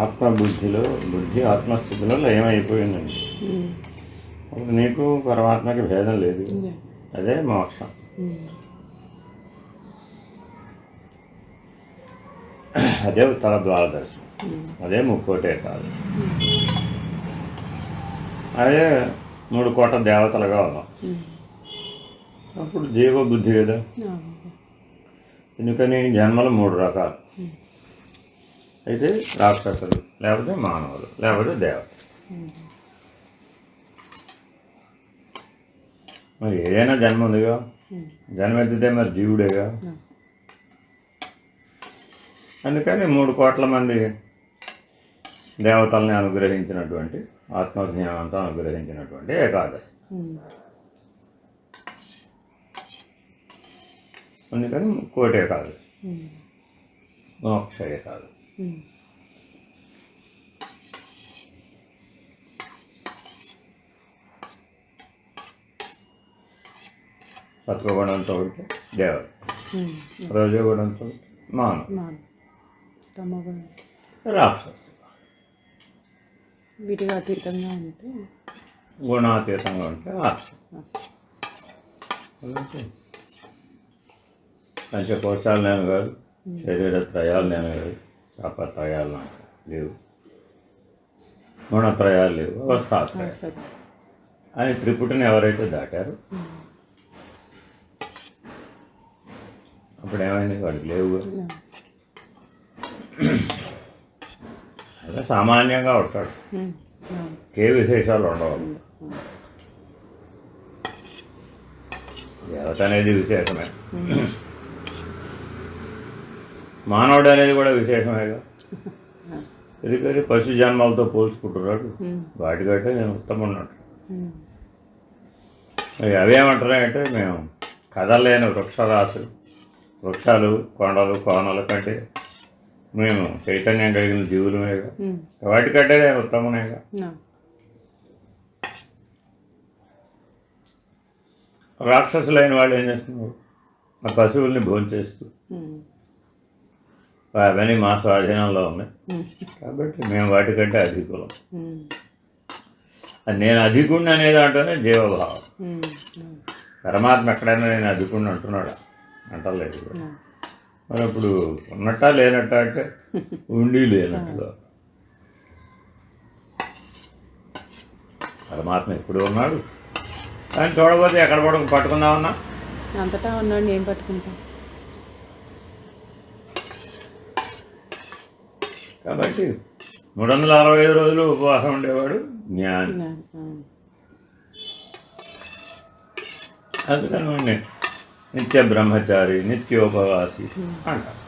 ఆత్మబుద్ధిలో బుద్ధి ఆత్మస్థితిలో లయమైపోయిందండి. అప్పుడు నీకు పరమాత్మకి భేదం లేదు. అదే మోక్షం. అదే ఉత్తర ద్వారదర్శనం. అదే ముక్కోటి ఏకాదశి. అదే 3 కోట్ల దేవతలుగా ఉన్నాం. అప్పుడు జీవ బుద్ధి కదా. ఎందుకని జన్మలు 3 రకాలు. అయితే రాక్షసులు, లేకపోతే మానవులు, లేకపోతే దేవత. మరి ఏదైనా జన్మ ఉందిగా. జన్మ ఎత్తితే మరి జీవుడేగా. అందుకని 3 కోట్ల మంది దేవతల్ని అనుగ్రహించినటువంటి ఆత్మజ్ఞానంతో అనుగ్రహించినటువంటి ఏకాదశి. అందుకని కోటి ఏకాదశి, మోక్ష ఏకాదశి. సత్వగుణంతో ఉంటే దేవత, రజోగుణంతో మానవ, రాక్షసు. వీటికి అతీతంగా ఉంటే గుణాతీతంగా ఉంటే ఆత్మ. పంచకోశాలు నేను కాదు, శరీర త్రయాలు నేను కాదు, శాపత్రయాలు నాకు లేవు, గుణత్రయాలు లేవు, అవస్థాత్రయాలు అని త్రిపుటిని ఎవరైతే దాటారో అప్పుడు ఏమైంది? వాడికి లేవు. అదే సామాన్యంగా ఉంటాడు. ఏ విశేషాలు ఉండవు. దేవత అనేది విశేషమే, మానవుడు అనేది కూడా విశేషమేగా. ఎందుకని పశు జన్మలతో పోల్చుకుంటున్నాడు. వాటికంటే నేను ఉత్తమం ఉన్నట్టు. మరి అవేమంటున్నాయంటే మేము కదలలేని వృక్షరాశులు, వృక్షాలు, కొండలు, కోనల కంటే మేము చైతన్యం కలిగిన జీవులమేగా. వాటికంటే నేను ఉత్తమనేగా. రాక్షసులైన వాళ్ళు ఏం చేస్తున్నారు? ఆ పశువుల్ని భోంచేస్తూ అవన్నీ మా స్వాధీనంలో ఉన్నాయి కాబట్టి మేము వాటికంటే అధికులం. నేను అధికుణ్ణి అనే దాంట్లోనే జీవభావం. పరమాత్మ ఎక్కడైనా నేను అధికుణ్ణి అంటున్నాడా? అంటలేదు. మరి అప్పుడు ఉన్నట్టా లేనట్టా అంటే ఉండి లేనట్టుగా. పరమాత్మ ఎప్పుడు ఉన్నాడు కానీ చూడబోతే ఎక్కడ పట్టుకుందామన్నా అంతటా ఉన్నాడు. ఏం పట్టుకుంటాం? కాబట్టి 365 రోజులు ఉపవాసం ఉండేవాడు జ్ఞాని. అందుకని వాడిని నిత్య బ్రహ్మచారి, నిత్యోపవాసి అంటారు.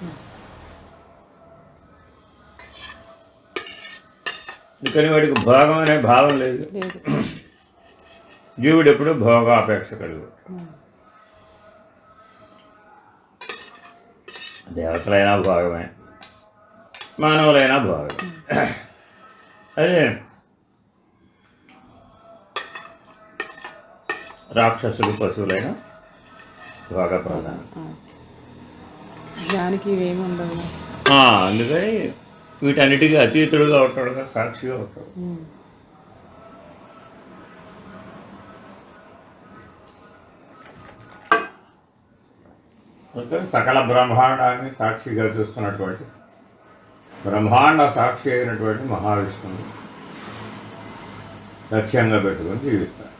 అందుకని వాడికి భోగం అనే భావం లేదు. జీవుడు ఎప్పుడు భోగాపేక్ష కలిగి. దేవతలైనా భోగమే, మానవులైనా భోగమే. అదే రాక్షసులు, పశువులైనా భోగ ప్రధానం. జ్ఞానికి ఇవేమి ఉండవు. అందుకని వీటన్నిటికీ అతీతుడుగా ఉంటాడుగా, సాక్షిగా ఉంటాడు. సకల బ్రహ్మాండాన్ని సాక్షిగా చూస్తున్నటువంటి బ్రహ్మాండ సాక్షి అయినటువంటి మహావిష్ణువు లక్ష్యంగా పెట్టుకొని జీవిస్తారు.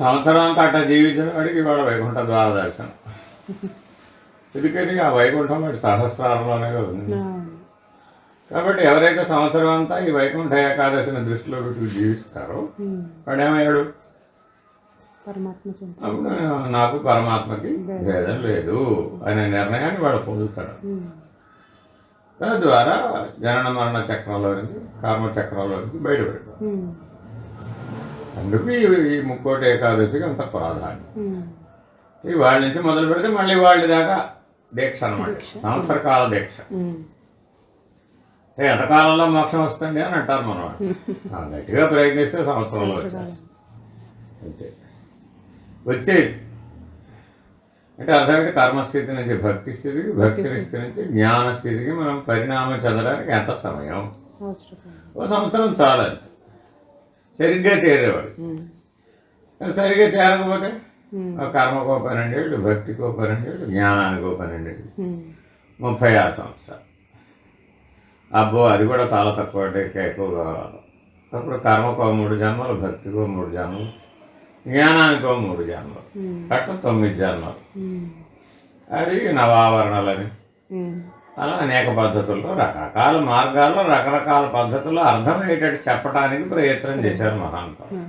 సంవత్సరం అంతా అట్లా జీవించిన వాడికి ఇవాళ వైకుంఠ ద్వార దర్శనం. ఎందుకని ఆ వైకుంఠం వాడి సహస్రారంలోనే ఉంది. కాబట్టి ఎవరైతే సంవత్సరం అంతా ఈ వైకుంఠ ఏకాదశిని దృష్టిలో పెట్టి జీవిస్తారో వాడు ఏమయ్యాడు? అప్పుడు నాకు పరమాత్మకి భేదం లేదు అనే నిర్ణయాన్ని వాడు పొందుతాడు. తద్వారా జనన మరణ చక్రంలో నుంచి, కర్మచక్రంలో నుంచి బయటపెడతాడు. అందుకు ఈ ముక్కోటి ఏకాదశికి అంత ప్రాధాన్యం. ఈ వాళ్ళ నుంచి మొదలు పెడితే మళ్ళీ వాళ్ళ దాకా దీక్ష అనమాట, సంవత్సర కాల దీక్ష. ఎంతకాలంలో మోక్షం వస్తుంది అని అంటారు మన వాళ్ళు. గట్టిగా ప్రయత్నిస్తే సంవత్సరంలో వచ్చేస్తుంది. అంతే వచ్చేది. అంటే అర్థమైతే కర్మస్థితి నుంచి భక్తి స్థితికి, భక్తి స్థితి నుంచి జ్ఞాన స్థితికి మనం పరిణామం చెందడానికి ఎంత సమయం? ఓ సంవత్సరం చాలండి సరిగ్గా చేరేవాడు. సరిగ్గా చేరకపోతే కర్మకో 12 ఏళ్ళు, భక్తికో 12 ఏళ్ళు, జ్ఞానానికో 12 ఏళ్ళు, 36 సంవత్సరాలు. అబ్బో అది కూడా చాలా తక్కువ, అంటే ఇంకా ఎక్కువ కావాలి. అప్పుడు కర్మకో 3 జన్మలు, భక్తికో 3 జన్మలు, జ్ఞానానికో 3 జన్మలు, అట్లా 9 జన్మలు. అది నవావరణలని అలా అనేక పద్ధతుల్లో రకరకాల మార్గాల్లో రకరకాల పద్ధతుల్లో అర్థమయ్యేటట్టు చెప్పడానికి ప్రయత్నం చేశారు మహాంతులు.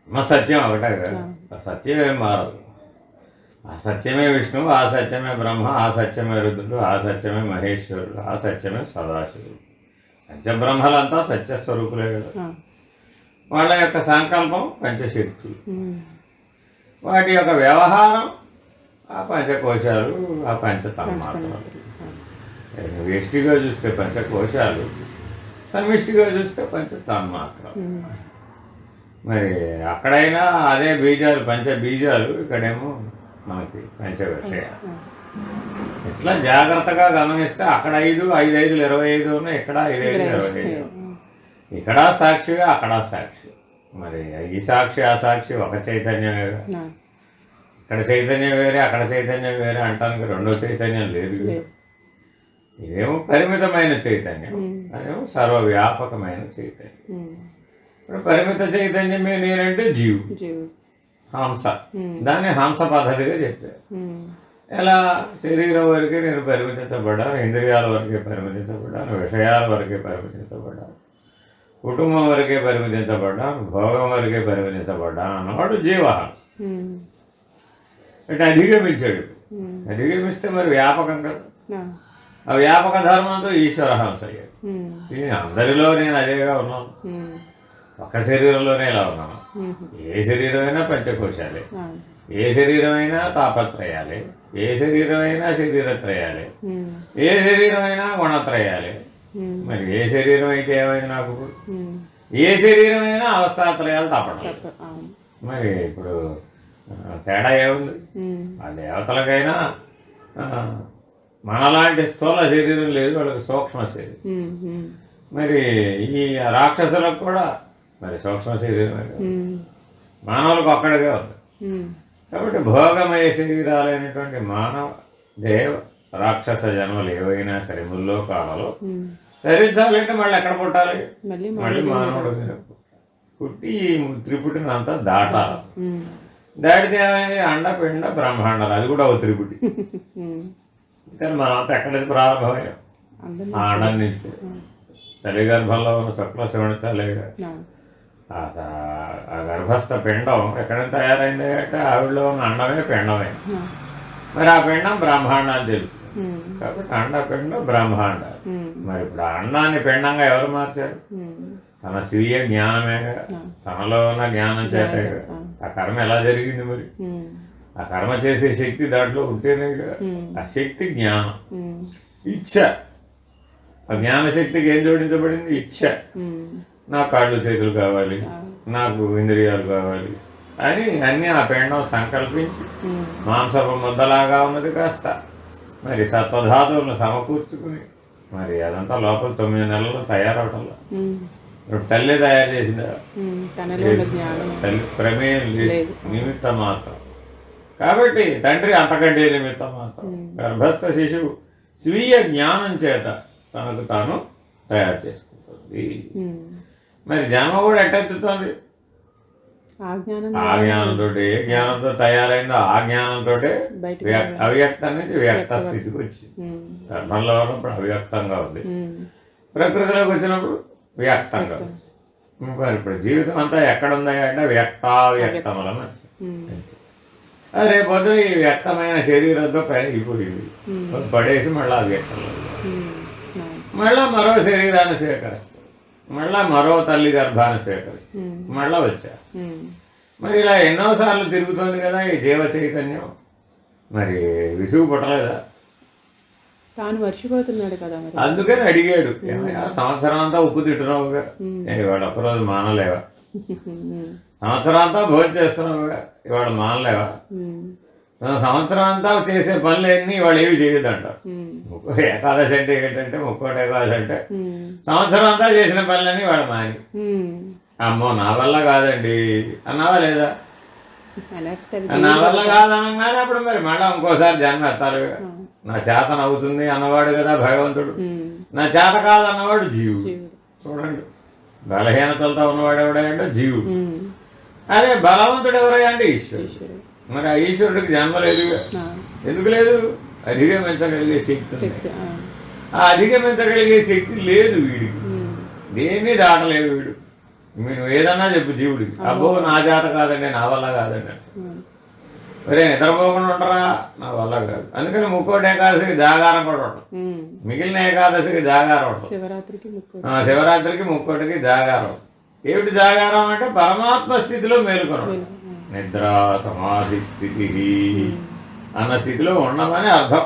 మా సత్యం ఒకటే కదా, సత్యమేం మారదు. ఆ సత్యమే విష్ణువు, ఆ సత్యమే బ్రహ్మ, ఆ సత్యమే రుద్రుడు, ఆ సత్యమే మహేశ్వరుడు, ఆ సత్యమే సదాశివుడు. పంచబ్రహ్మలంతా సత్యస్వరూపులే కదా. వాళ్ళ యొక్క సంకల్పం పంచశక్తులు, వాటి యొక్క వ్యవహారం ఆ పంచకోశాలు, ఆ పంచతన్మాత్రలు. వ్యష్టిగా చూస్తే పంచకోశాలు, సమిష్టిగా చూస్తే పంచతన్మాత్రలు. మరి అక్కడైనా అదే బీజాలు, పంచబీజాలు, ఇక్కడేమో మనకి పంచ విషయాలు. ఇట్లా జాగ్రత్తగా గమనిస్తే అక్కడ 5, 5 5 25 ఉన్నాయి, ఇక్కడ 5 5 25. ఇక్కడ సాక్షిగా, అక్కడ సాక్షి. మరి ఈ సాక్షి ఆ సాక్షి ఒక చైతన్యమే. ఇక్కడ చైతన్యం వేరే, అక్కడ చైతన్యం వేరే అంటానికి రెండో చైతన్యం లేదు. ఇదేమో పరిమితమైన చైతన్యం, అదేమో సర్వవ్యాపకమైన చైతన్యం. ఇప్పుడు పరిమిత చైతన్యమే నేనంటే జీవు, హంస. దాన్ని హంస పద్ధతిగా చెప్పారు. ఎలా? శరీరం వరకే నేను పరిమితించబడ్డాను, ఇంద్రియాల వరకే పరిమితించబడ్డాను, విషయాల వరకే పరిమితించబడ్డాను, కుటుంబం వరకే పరిమితించబడ్డాను, భోగం వరకే పరిమితించబడ్డాను అన్నవాడు జీవహంస. అంటే అధిగమించాడు. అధిగమిస్తే మరి వ్యాపకం కదా. ఆ వ్యాపక ధర్మంతో ఈశ్వరహంస అయ్యాడు. అందరిలో నేను అదేగా ఉన్నాను, ఒక్క శరీరంలోనే ఇలా ఉన్నాను. ఏ శరీరమైనా పంచకోశాలే, ఏ శరీరమైనా తాపత్రయాలే, ఏ శరీరమైనా శరీరత్రయాలే, ఏ శరీరమైనా గుణత్రయాలే. మరి ఏ శరీరం అయితే ఏమైనా నాకు, ఏ శరీరమైనా అవస్థాత్రయాలు తప్పడం. మరి ఇప్పుడు తేడా ఏముంది? ఆ దేవతలకైనా మనలాంటి స్థూల శరీరం లేదు, వాళ్ళకి సూక్ష్మ శరీరం. మరి ఈ రాక్షసులకు కూడా మరి సూక్ష్మ శరీరమే కదా, మానవులకు ఒక్కడిగా ఉంది. కాబట్టి భోగమయ శరీరాలైనటువంటి మానవ, దేవ, రాక్షస జన్మలు ఏవైనా సరే ముల్లోకాలలో ధరించాలంటే మళ్ళీ ఎక్కడ పుట్టాలి? మళ్ళీ మానవుడు పుట్టి ఈ త్రిపుటిని అంతా దాటాలి. దాటితే ఏమైంది? అండ, పిండ, బ్రహ్మాండాలు, అది కూడా ఓ త్రిపుటి. కానీ మనం అంతా ఎక్కడి నుంచి ప్రారంభమయ్యాం? ఆ అండం నుంచి. తల్లి గర్భంలో ఉన్న శుక్ల శివుని తల్లిగా ఆ గర్భస్థ పిండం ఎక్కడ తయారైంది అంటే ఆవిడలో ఉన్న అండమే పిండమే. మరి ఆ పిండం బ్రహ్మాండాన్ని తెలుసు. కాబట్టి అండ, పిండ, బ్రహ్మాండాలు. మరి ఇప్పుడు ఆ అండాన్ని పిండంగా ఎవరు మార్చారు? తన స్వీయ జ్ఞానమే, తనలో ఉన్న జ్ఞానం చేతే. ఆ కర్మ ఎలా జరిగింది? మరి ఆ కర్మ చేసే శక్తి దాంట్లో ఉంటేనే కదా. ఆ శక్తి జ్ఞానం, ఇచ్చ. ఆ జ్ఞానశక్తికి ఏం జోడించబడింది? ఇచ్చ. నాకు కాళ్ళు చేతులు కావాలి, నాకు ఇంద్రియాలు కావాలి అని అన్నీ ఆ పిండం సంకల్పించి మాంసపు ముద్దలాగా ఉన్నది కాస్త మరి సత్వధాతువులను సమకూర్చుకుని మరి అదంతా లోపల 9 నెలల్లో తయారవటంలో. ఇప్పుడు తల్లి తయారు చేసిందా? తల్లి ప్రమేయం లేదు, నిమిత్తం మాత్రం. కాబట్టి తండ్రి అంతకంటే నిమిత్తం మాత్రం. గర్భస్థ శిశువు స్వీయ జ్ఞానం చేత తనకు తాను తయారు చేసుకుంటుంది. మరి జన్మ కూడా ఎట్టెత్తుతుంది? ఆ జ్ఞానంతో. ఏ జ్ఞానంతో తయారైందో ఆ జ్ఞానంతో అవ్యక్తం నుంచి వ్యక్త స్థితికి వచ్చింది. గర్భంలో ఉన్నప్పుడు అవ్యక్తంగా ఉంది, ప్రకృతిలోకి వచ్చినప్పుడు వ్యక్తంగా ఉంది. మరి ఇప్పుడు జీవితం అంతా ఎక్కడుందా అంటే వ్యక్తావ్యక్తముల మధ్య. అది రేపొద్దు ఈ వ్యక్తమైన శరీరంతో పెరిగిపోయింది, పడేసి మళ్ళీ అవ్యక్తంలో మళ్ళా మరో శరీరాన్ని స్వీకరిస్తుంది, మళ్ళా మరో తల్లి గర్భాన్ని స్వీకరిస్తుంది, మళ్ళా వచ్చేస్తుంది. మరి ఇలా ఎన్నోసార్లు తిరుగుతుంది కదా ఈ జీవ చైతన్యం. మరి విసుగు పుట్టలేదా? తాను మర్చిపోతున్నాడు కదా. అందుకని అడిగాడు, ఏమయ్యా సంవత్సరం అంతా ఉప్పు తింటున్నావుగా, ఇవాళ ఒక్కరోజు మానలేవా? సంవత్సరం అంతా భోజనం చేస్తున్నావుగా, ఇవాళ మానలేవా? సంవత్సరం అంతా చేసే పనులన్నీ వాళ్ళు ఏవి చేయొద్దంటారు. ఏకాదశి అంటే ఏంటంటే ముక్కోటి ఏకాదశి అంటే సంవత్సరం అంతా చేసిన పనులన్నీ వాళ్ళు మాని అమ్మో నా వల్ల కాదండి అన్నావా లేదా? నా వల్ల కాదనగానే అప్పుడు మరి మళ్ళీ ఇంకోసారి జన్మ ఎత్తారు. నా చేతన అవుతుంది అన్నవాడు కదా భగవంతుడు, నా చేత కాదన్నవాడు జీవుడు. చూడండి, బలహీనతలతో ఉన్నవాడు ఎవడంటే జీవుడు, అదే బలవంతుడు ఎవరయ్యా అంటే ఈశ్వరుడు. మరి ఆ ఈశ్వరుడికి జన్మ లేదు, ఎందుకు లేదు? అధిగమించగలిగే శక్తి ఉంది. ఆ అధిగమించగలిగే శక్తి లేదు వీడికి, దేన్ని దాటలేదు వీడు. మీరు ఏదన్నా చెప్పు జీవుడికి, అబ్బో నా చేత కాదండి, నా వల్ల కాదండి. మరే నిద్రపోకుండా ఉండరా, నా వల్ల కాదు. అందుకని ముక్కోటి ఏకాదశికి జాగారం కూడా ఉండదు, మిగిలిన ఏకాదశికి జాగారం ఉండదు. శివరాత్రికి ముక్కోటికి జాగారం. ఏమిటి జాగారం అంటే పరమాత్మ స్థితిలో మేలుకొనడం, నిద్ర సమాధి స్థితి అన్న స్థితిలో ఉండమని అర్థం.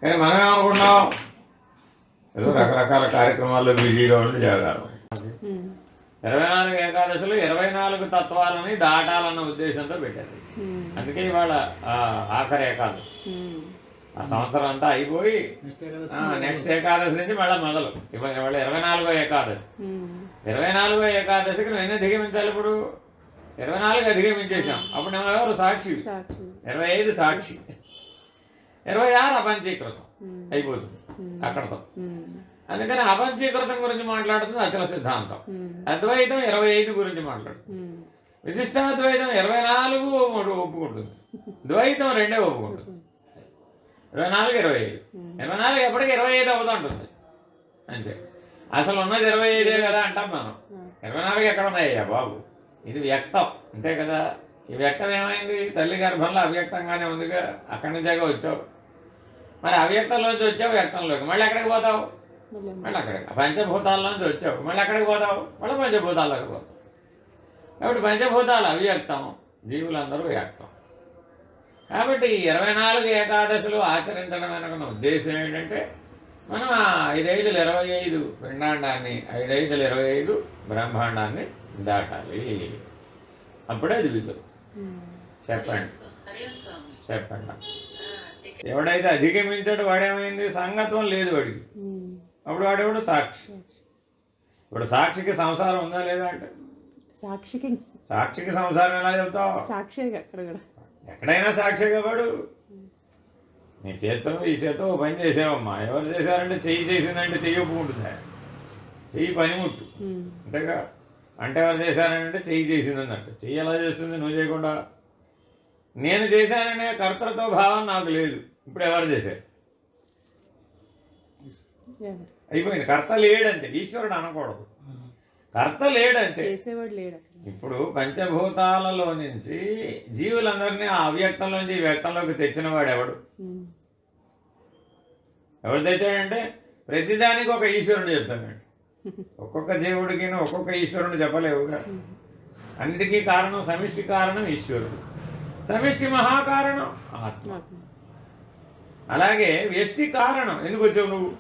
కానీ మనం ఏమనుకున్నాం, ఏదో రకరకాల కార్యక్రమాల్లో బిజీగా ఉండి జాగారం. 24 ఏకాదశులు 24 తత్వాలని దాటాలన్న ఉద్దేశంతో పెట్టారు. అందుకే ఇవాళ ఆఖరి ఏకాదశి. ఆ సంవత్సరం అంతా అయిపోయి నెక్స్ట్ ఏకాదశి నుంచి మళ్ళీ మొదలు. ఇవాళ 24వ ఏకాదశి. 24వ ఏకాదశికి నువ్వు ఎన్ని అధిగమించాలి? ఇప్పుడు 24 అధిగమించేసాం. అప్పుడు నువ్వు ఎవరు? సాక్షి. 25 సాక్షి, 26 అపంచీకృతం అయిపోతుంది అక్కడతో. అందుకని అపంచీకృతం గురించి మాట్లాడుతుంది అచల సిద్ధాంతం. అద్వైతం 25 గురించి మాట్లాడుతుంది. విశిష్టాద్వైతం 24 ఒప్పుకుంటుంది. ద్వైతం 2 ఒప్పుకుంటుంది. 24, 25. 24 ఎప్పటికీ 25 అవుతుంటుంది అంతే. అసలు ఉన్నది 25 కదా అంటాం మనం. 24 ఎక్కడ ఉన్నాయ్యా బాబు? ఇది వ్యక్తం అంతే కదా. ఈ వ్యక్తం ఏమైంది? తల్లి గర్భంలో అవ్యక్తంగానే ఉందిగా, అక్కడి నుంచేగా వచ్చావు. మరి అవ్యక్తంలోంచి వచ్చావు వ్యక్తంలోకి, మళ్ళీ ఎక్కడికి పోతావు? మళ్ళీ అక్కడికి. పంచభూతాల్లోంచి వచ్చావు, మళ్ళీ ఎక్కడికి పోతావు? మళ్ళీ పంచభూతాల్లోకి పోతావు. కాబట్టి పంచభూతాలు అవ్యక్తం, జీవులందరూ వ్యక్తం. కాబట్టి 24 ఏకాదశులు ఆచరించడం వెనక ఉద్దేశం ఏంటంటే, మనం 5 25 పిండాండాన్ని, 5 25 బ్రహ్మాండాన్ని దాటాలి. అప్పుడే అది విలువ. చెప్పండి చెప్పండి. ఎవడైతే అధిగమించాడు వాడేమైంది? సంగత్వం లేదు వాడికి. అప్పుడు వాడేవాడు సాక్షి. ఇప్పుడు సాక్షికి సంసారం ఉందా లేదా అంటే, సాక్షికి సంసారం ఎలా చెప్తావు? ఎక్కడైనా సాక్షిగా వాడు. నీ చేత్తో ఈ చేత్తో పని చేసావమ్మా, ఎవరు చేశారంటే చెయ్యి చేసిందంటే చెయ్యి ఒప్పుకుంటుందా? చెయ్యి పనిముట్టు అంతేగా. అంటే ఎవరు చేశారంటే చెయ్యి చేసిందన్నట్టు. చెయ్యి ఎలా చేస్తుంది? నువ్వు చేయకుండా. నేను చేశాననే కర్తృత్వ భావం నాకు లేదు. ఇప్పుడు ఎవరు చేశారు? అయిపోయింది. కర్త లేడంతే, ఈశ్వరుడు అనకూడదు. కర్త లేడంతే. ఇప్పుడు పంచభూతాలలో నుంచి జీవులందరినీ ఆ అవ్యక్తంలోంచి వ్యక్తంలోకి తెచ్చిన వాడు ఎవడు? ఎవరు తెచ్చాడంటే ప్రతిదానికి ఒక ఈశ్వరుడు చెప్తాడు. ఒక్కొక్క దేవుడికి ఒక్కొక్క ఈశ్వరుడు చెప్పలేవుగా. అన్నిటికీ కారణం, సమిష్టి కారణం ఈశ్వరుడు, సమిష్టి మహాకారణం ఆత్మ. అలాగే వ్యష్టి కారణం. ఎందుకు వచ్చావు నువ్వు?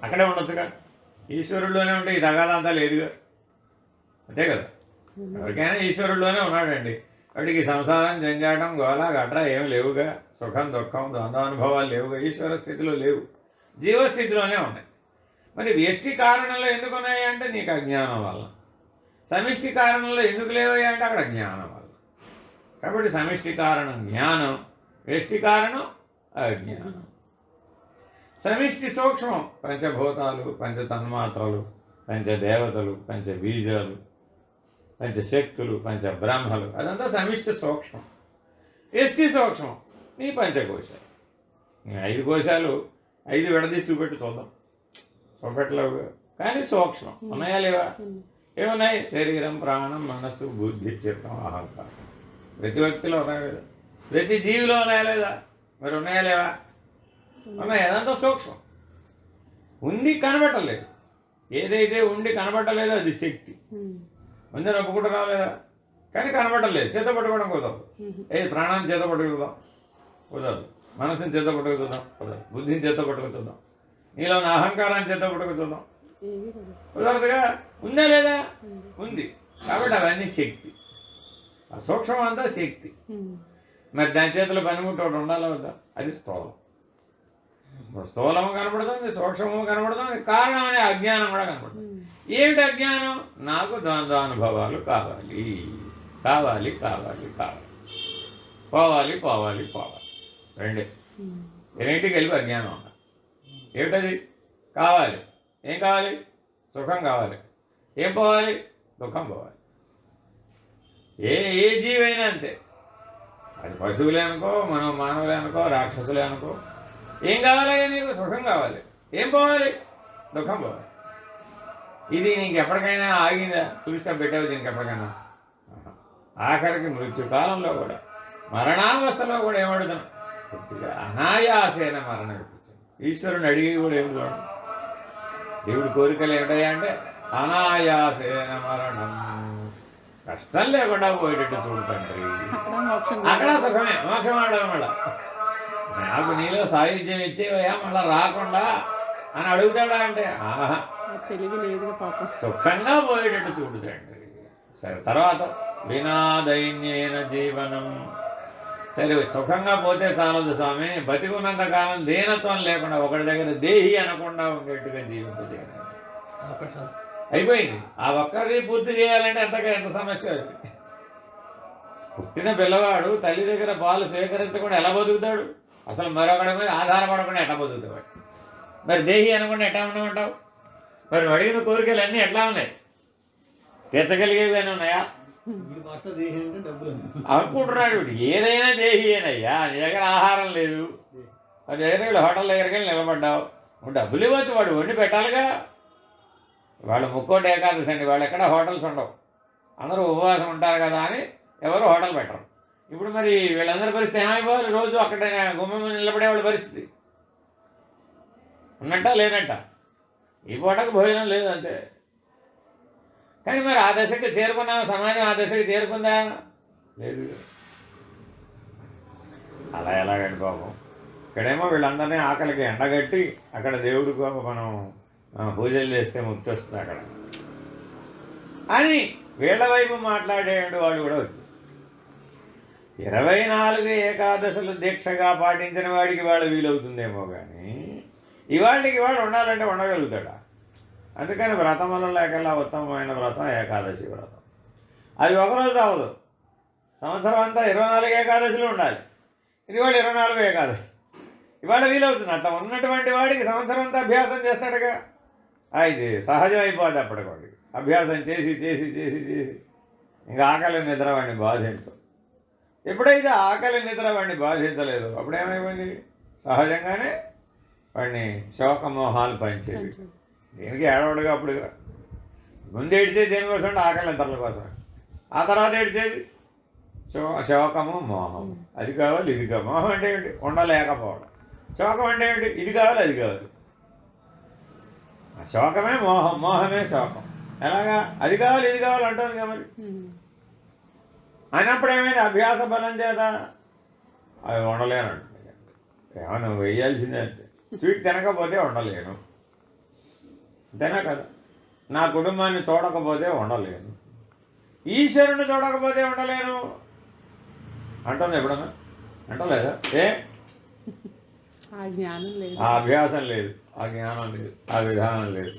అక్కడే ఉండొచ్చుగా. ఈశ్వరుల్లోనే ఉంటే ఈ తగాదంతా లేదుగా, అంతే కదా. ఎవరికైనా ఈశ్వరుల్లోనే ఉన్నాడండి. వాడికి సంసారం, జంజాటం, గోళ గట్రా ఏమి లేవుగా. సుఖం దుఃఖం ద్వంద్వానుభవాలు లేవుగా. ఈశ్వర స్థితిలో లేవు, జీవస్థితిలోనే ఉన్నాయి. మరి వ్యష్టి కారణంలో ఎందుకు ఉన్నాయి అంటే నీకు అజ్ఞానం వల్ల. సమిష్టి కారణంలో ఎందుకు లేవయ్యా అంటే అక్కడ జ్ఞానం వల్ల. కాబట్టి సమిష్టి కారణం జ్ఞానం, వ్యష్టి కారణం అజ్ఞానం. సమిష్టి సూక్ష్మం పంచభూతాలు, పంచతన్మాత్రలు, పంచదేవతలు, పంచబీజాలు, పంచశక్తులు, పంచబ్రహ్మలు, అదంతా సమిష్టి సూక్ష్మం. వ్యష్టి సూక్ష్మం నీ పంచకోశాలు. నీ 5 కోశాలు 5 విడదీసి చూపెట్టి చూద్దాం. చూపెట్టలేవు కానీ సూక్ష్మం ఉన్నాయా లేవా? ఏమున్నాయి? శరీరం, ప్రాణం, మనస్సు, బుద్ధి, చిత్తం, అహంకారం. ప్రతి వ్యక్తిలో ఉన్నాయా లేదా? ప్రతి జీవిలో ఉన్నాయా లేదా? మరి ఉన్నాయా లేవా? ఉన్నాయి. అదంతా సూక్ష్మం. ఉండి కనబట్టలేదు. ఏదైతే ఉండి కనబట్టలేదో అది శక్తి. ముందర ఒప్పుకుంటూ రాలేదా? కానీ కనబట్టలేదు. చేత పట్టుకోవడం కుదరదు. ఏది ప్రాణాన్ని చేత పట్టుకుదాం కుదరదు, మనసుని చేత పట్టుకుతుందాం కుదరదు, బుద్ధిని చేత పట్టుకుతుందాం, నీలో ఉన్న అహంకారాన్ని చేత పట్టుకుతుందాం కుదరదుగా. ఉందా లేదా? ఉంది. కాబట్టి అవన్నీ శక్తి. ఆ సూక్ష్మం అంతా శక్తి. మరి దాని చేతిలో పనిముట్టు ఒకటి ఉండాలి వద్దా? అది స్థూలం. ఇప్పుడు స్థూలము కనపడుతుంది, సూక్ష్మము కనపడుతుంది, కారణం అనే అజ్ఞానం కూడా కనపడుతుంది. ఏమిటి అజ్ఞానం? నాకు ద్వంద్వానుభవాలు కావాలి, కావాలి, కావాలి, కావాలి, పోవాలి, పోవాలి, పోవాలి, రెండే. రెండింటికి వెళ్ళి అజ్ఞానం ఉండాలి. ఏమిటది? కావాలి. ఏం కావాలి? సుఖం కావాలి. ఏం పోవాలి? దుఃఖం పోవాలి. ఏ జీవైనా అంతే. అది పశువులే అనుకో, మనం మానవులే అనుకో, రాక్షసులే అనుకో, ఏం కావాలి? నీకు సుఖం కావాలి. ఏం పోవాలి? దుఃఖం పోవాలి. ఇది నీకు ఎప్పటికైనా ఆగిందా? చూస్తా పెట్టావు దీనికి ఎప్పటికైనా? ఆఖరికి మృత్యుకాలంలో కూడా, మరణావస్థలో కూడా ఏమడుతున్నాం? కొద్దిగా అనాయాసేన మరణం ఇప్పించాడు. ఈశ్వరుని అడిగి కూడా ఏమి చూడండి. దేవుడి కోరికలు ఏమిటయ్యా అంటే అనాయాసేన మరణం, కష్టం లేకుండా పోయేటట్టు చూడుతండ్రి. అక్కడ సుఖమే, మోక్షం ఆడడం వల్ల. నాకు నీలో సాహిత్యం ఇచ్చేవయ్యా మళ్ళీ రాకుండా అని అడుగుతాడా అంటే ఆహా, తెలివి లేదు పాపం. సుఖంగా పోయేటట్టు చూడుతండ్రి. సరే, తర్వాత వినాదైన్యేన జీవనం. సరే, సుఖంగా పోతే చాలదు స్వామి, బతికున్నంత కాలం దీనత్వం లేకుండా ఒకటి దగ్గర దేహి అనకుండా ఉండేట్టుగా జీవింపజేయాలి. అయిపోయింది. ఆ ఒక్కరి పూర్తి చేయాలంటే ఎంత సమస్య అది. పుట్టిన పిల్లవాడు తల్లి దగ్గర పాలు స్వీకరించకుండా ఎలా బతుకుతాడు? అసలు మరొకటి మీద ఆధారపడకుండా ఎట్లా బతుకుతాడు? మరి దేహి అనకుండా ఎట్లా ఉండమంటావు? మరి అడిగిన కోరికలు అన్నీ ఎట్లా ఉన్నాయి? తీర్చగలిగేవి అని ఉన్నాయా? అనుకుంటున్నాడు. ఏదైనా దేహి అనయ్యా. నీ దగ్గర ఆహారం లేదు, వాడి దగ్గర హోటల్ దగ్గరికి వెళ్ళి నిలబడ్డావు, డబ్బులు ఇవ్వచ్చు, వాడు వండి పెట్టాలిగా. వాళ్ళు ముక్కోటి ఏకాదశి అండి, వాళ్ళు ఎక్కడ హోటల్స్ ఉండవు, అందరూ ఉపవాసం ఉంటారు కదా అని ఎవరు హోటల్ పెట్టరు. ఇప్పుడు మరి వీళ్ళందరి పరిస్థితి ఏమైపోవాలి? రోజు అక్కడ గుమ్మం నిలబడేవాళ్ళ పరిస్థితి ఉన్నట్ట లేనట్ట. ఈ పూటకు భోజనం లేదు అంతే. కానీ మరి ఆ దశకి చేరుకున్నాం, సమాజం ఆ దశకి చేరుకుందా? లేదు. అలా ఎలాగండి పాపం. ఇక్కడేమో వీళ్ళందరినీ ఆకలికి ఎండగట్టి అక్కడ దేవుడికి మనం పూజలు చేస్తే ముక్తి వస్తుంది అక్కడ అని వీళ్ళ వైపు మాట్లాడేడు వాళ్ళు కూడా వచ్చేసి 24 ఏకాదశులు దీక్షగా పాటించిన వాడికి వాళ్ళు వీలవుతుందేమో కానీ ఇవాళకి ఇవాళ ఉండాలంటే ఉండగలుగుతాడా? అందుకని వ్రతముల లేకల్లా ఉత్తమమైన వ్రతం ఏకాదశి వ్రతం. అది ఒకరోజు అవ్వదు, సంవత్సరం అంతా 24 ఏకాదశులు ఉండాలి. ఇది వాళ్ళు 24 ఏకాదశి. ఇవాళ వీలవుతుంది. అట్లా ఉన్నటువంటి వాడికి సంవత్సరం అంతా అభ్యాసం చేస్తాడుగా, ఇది సహజం అయిపోద్ది. అప్పటికి వాడికి అభ్యాసం చేసి చేసి చేసి చేసి ఇంకా ఆకలి నిద్ర వాడిని బాధించవు. ఎప్పుడైతే ఆకలి నిద్ర వాడిని బాధించలేదు అప్పుడేమైపోయింది? సహజంగానే వాడిని శోకమోహాలు పంచేవి. దేనికి ఏడవడుగా అప్పుడు ముందు ఏడ్చేది దేనికోసం అంటే ఆకలి నిద్రల కోసం. ఆ తర్వాత ఏడ్చేది శోకము మోహం. అది కావాలి ఇది కావాలి. మోహం అంటే ఏంటి? ఉండలేకపోవడం. శోకం అంటే ఏంటి? ఇది కావాలి అది కావాలి. శోకమే మోహం, మోహమే శోకం. ఎలాగా? అది కావాలి ఇది కావాలి అంటుంది కదా. మరి అయినప్పుడు ఏమైంది? అభ్యాస బలం చేత అది ఉండలేను అంటుంది. ఏమో నువ్వు వేయాల్సిందే అంతే. స్వీట్ తినకపోతే ఉండలేను, అంతేనా కదా? నా కుటుంబాన్ని చూడకపోతే ఉండలేను, ఈశ్వరుని చూడకపోతే ఉండలేను అంటుంది ఎప్పుడన్నా? అంటలేదా? ఆ జ్ఞానం లేదు, ఆ అభ్యాసం లేదు, ఆ జ్ఞానం లేదు, ఆ విధానం లేదు.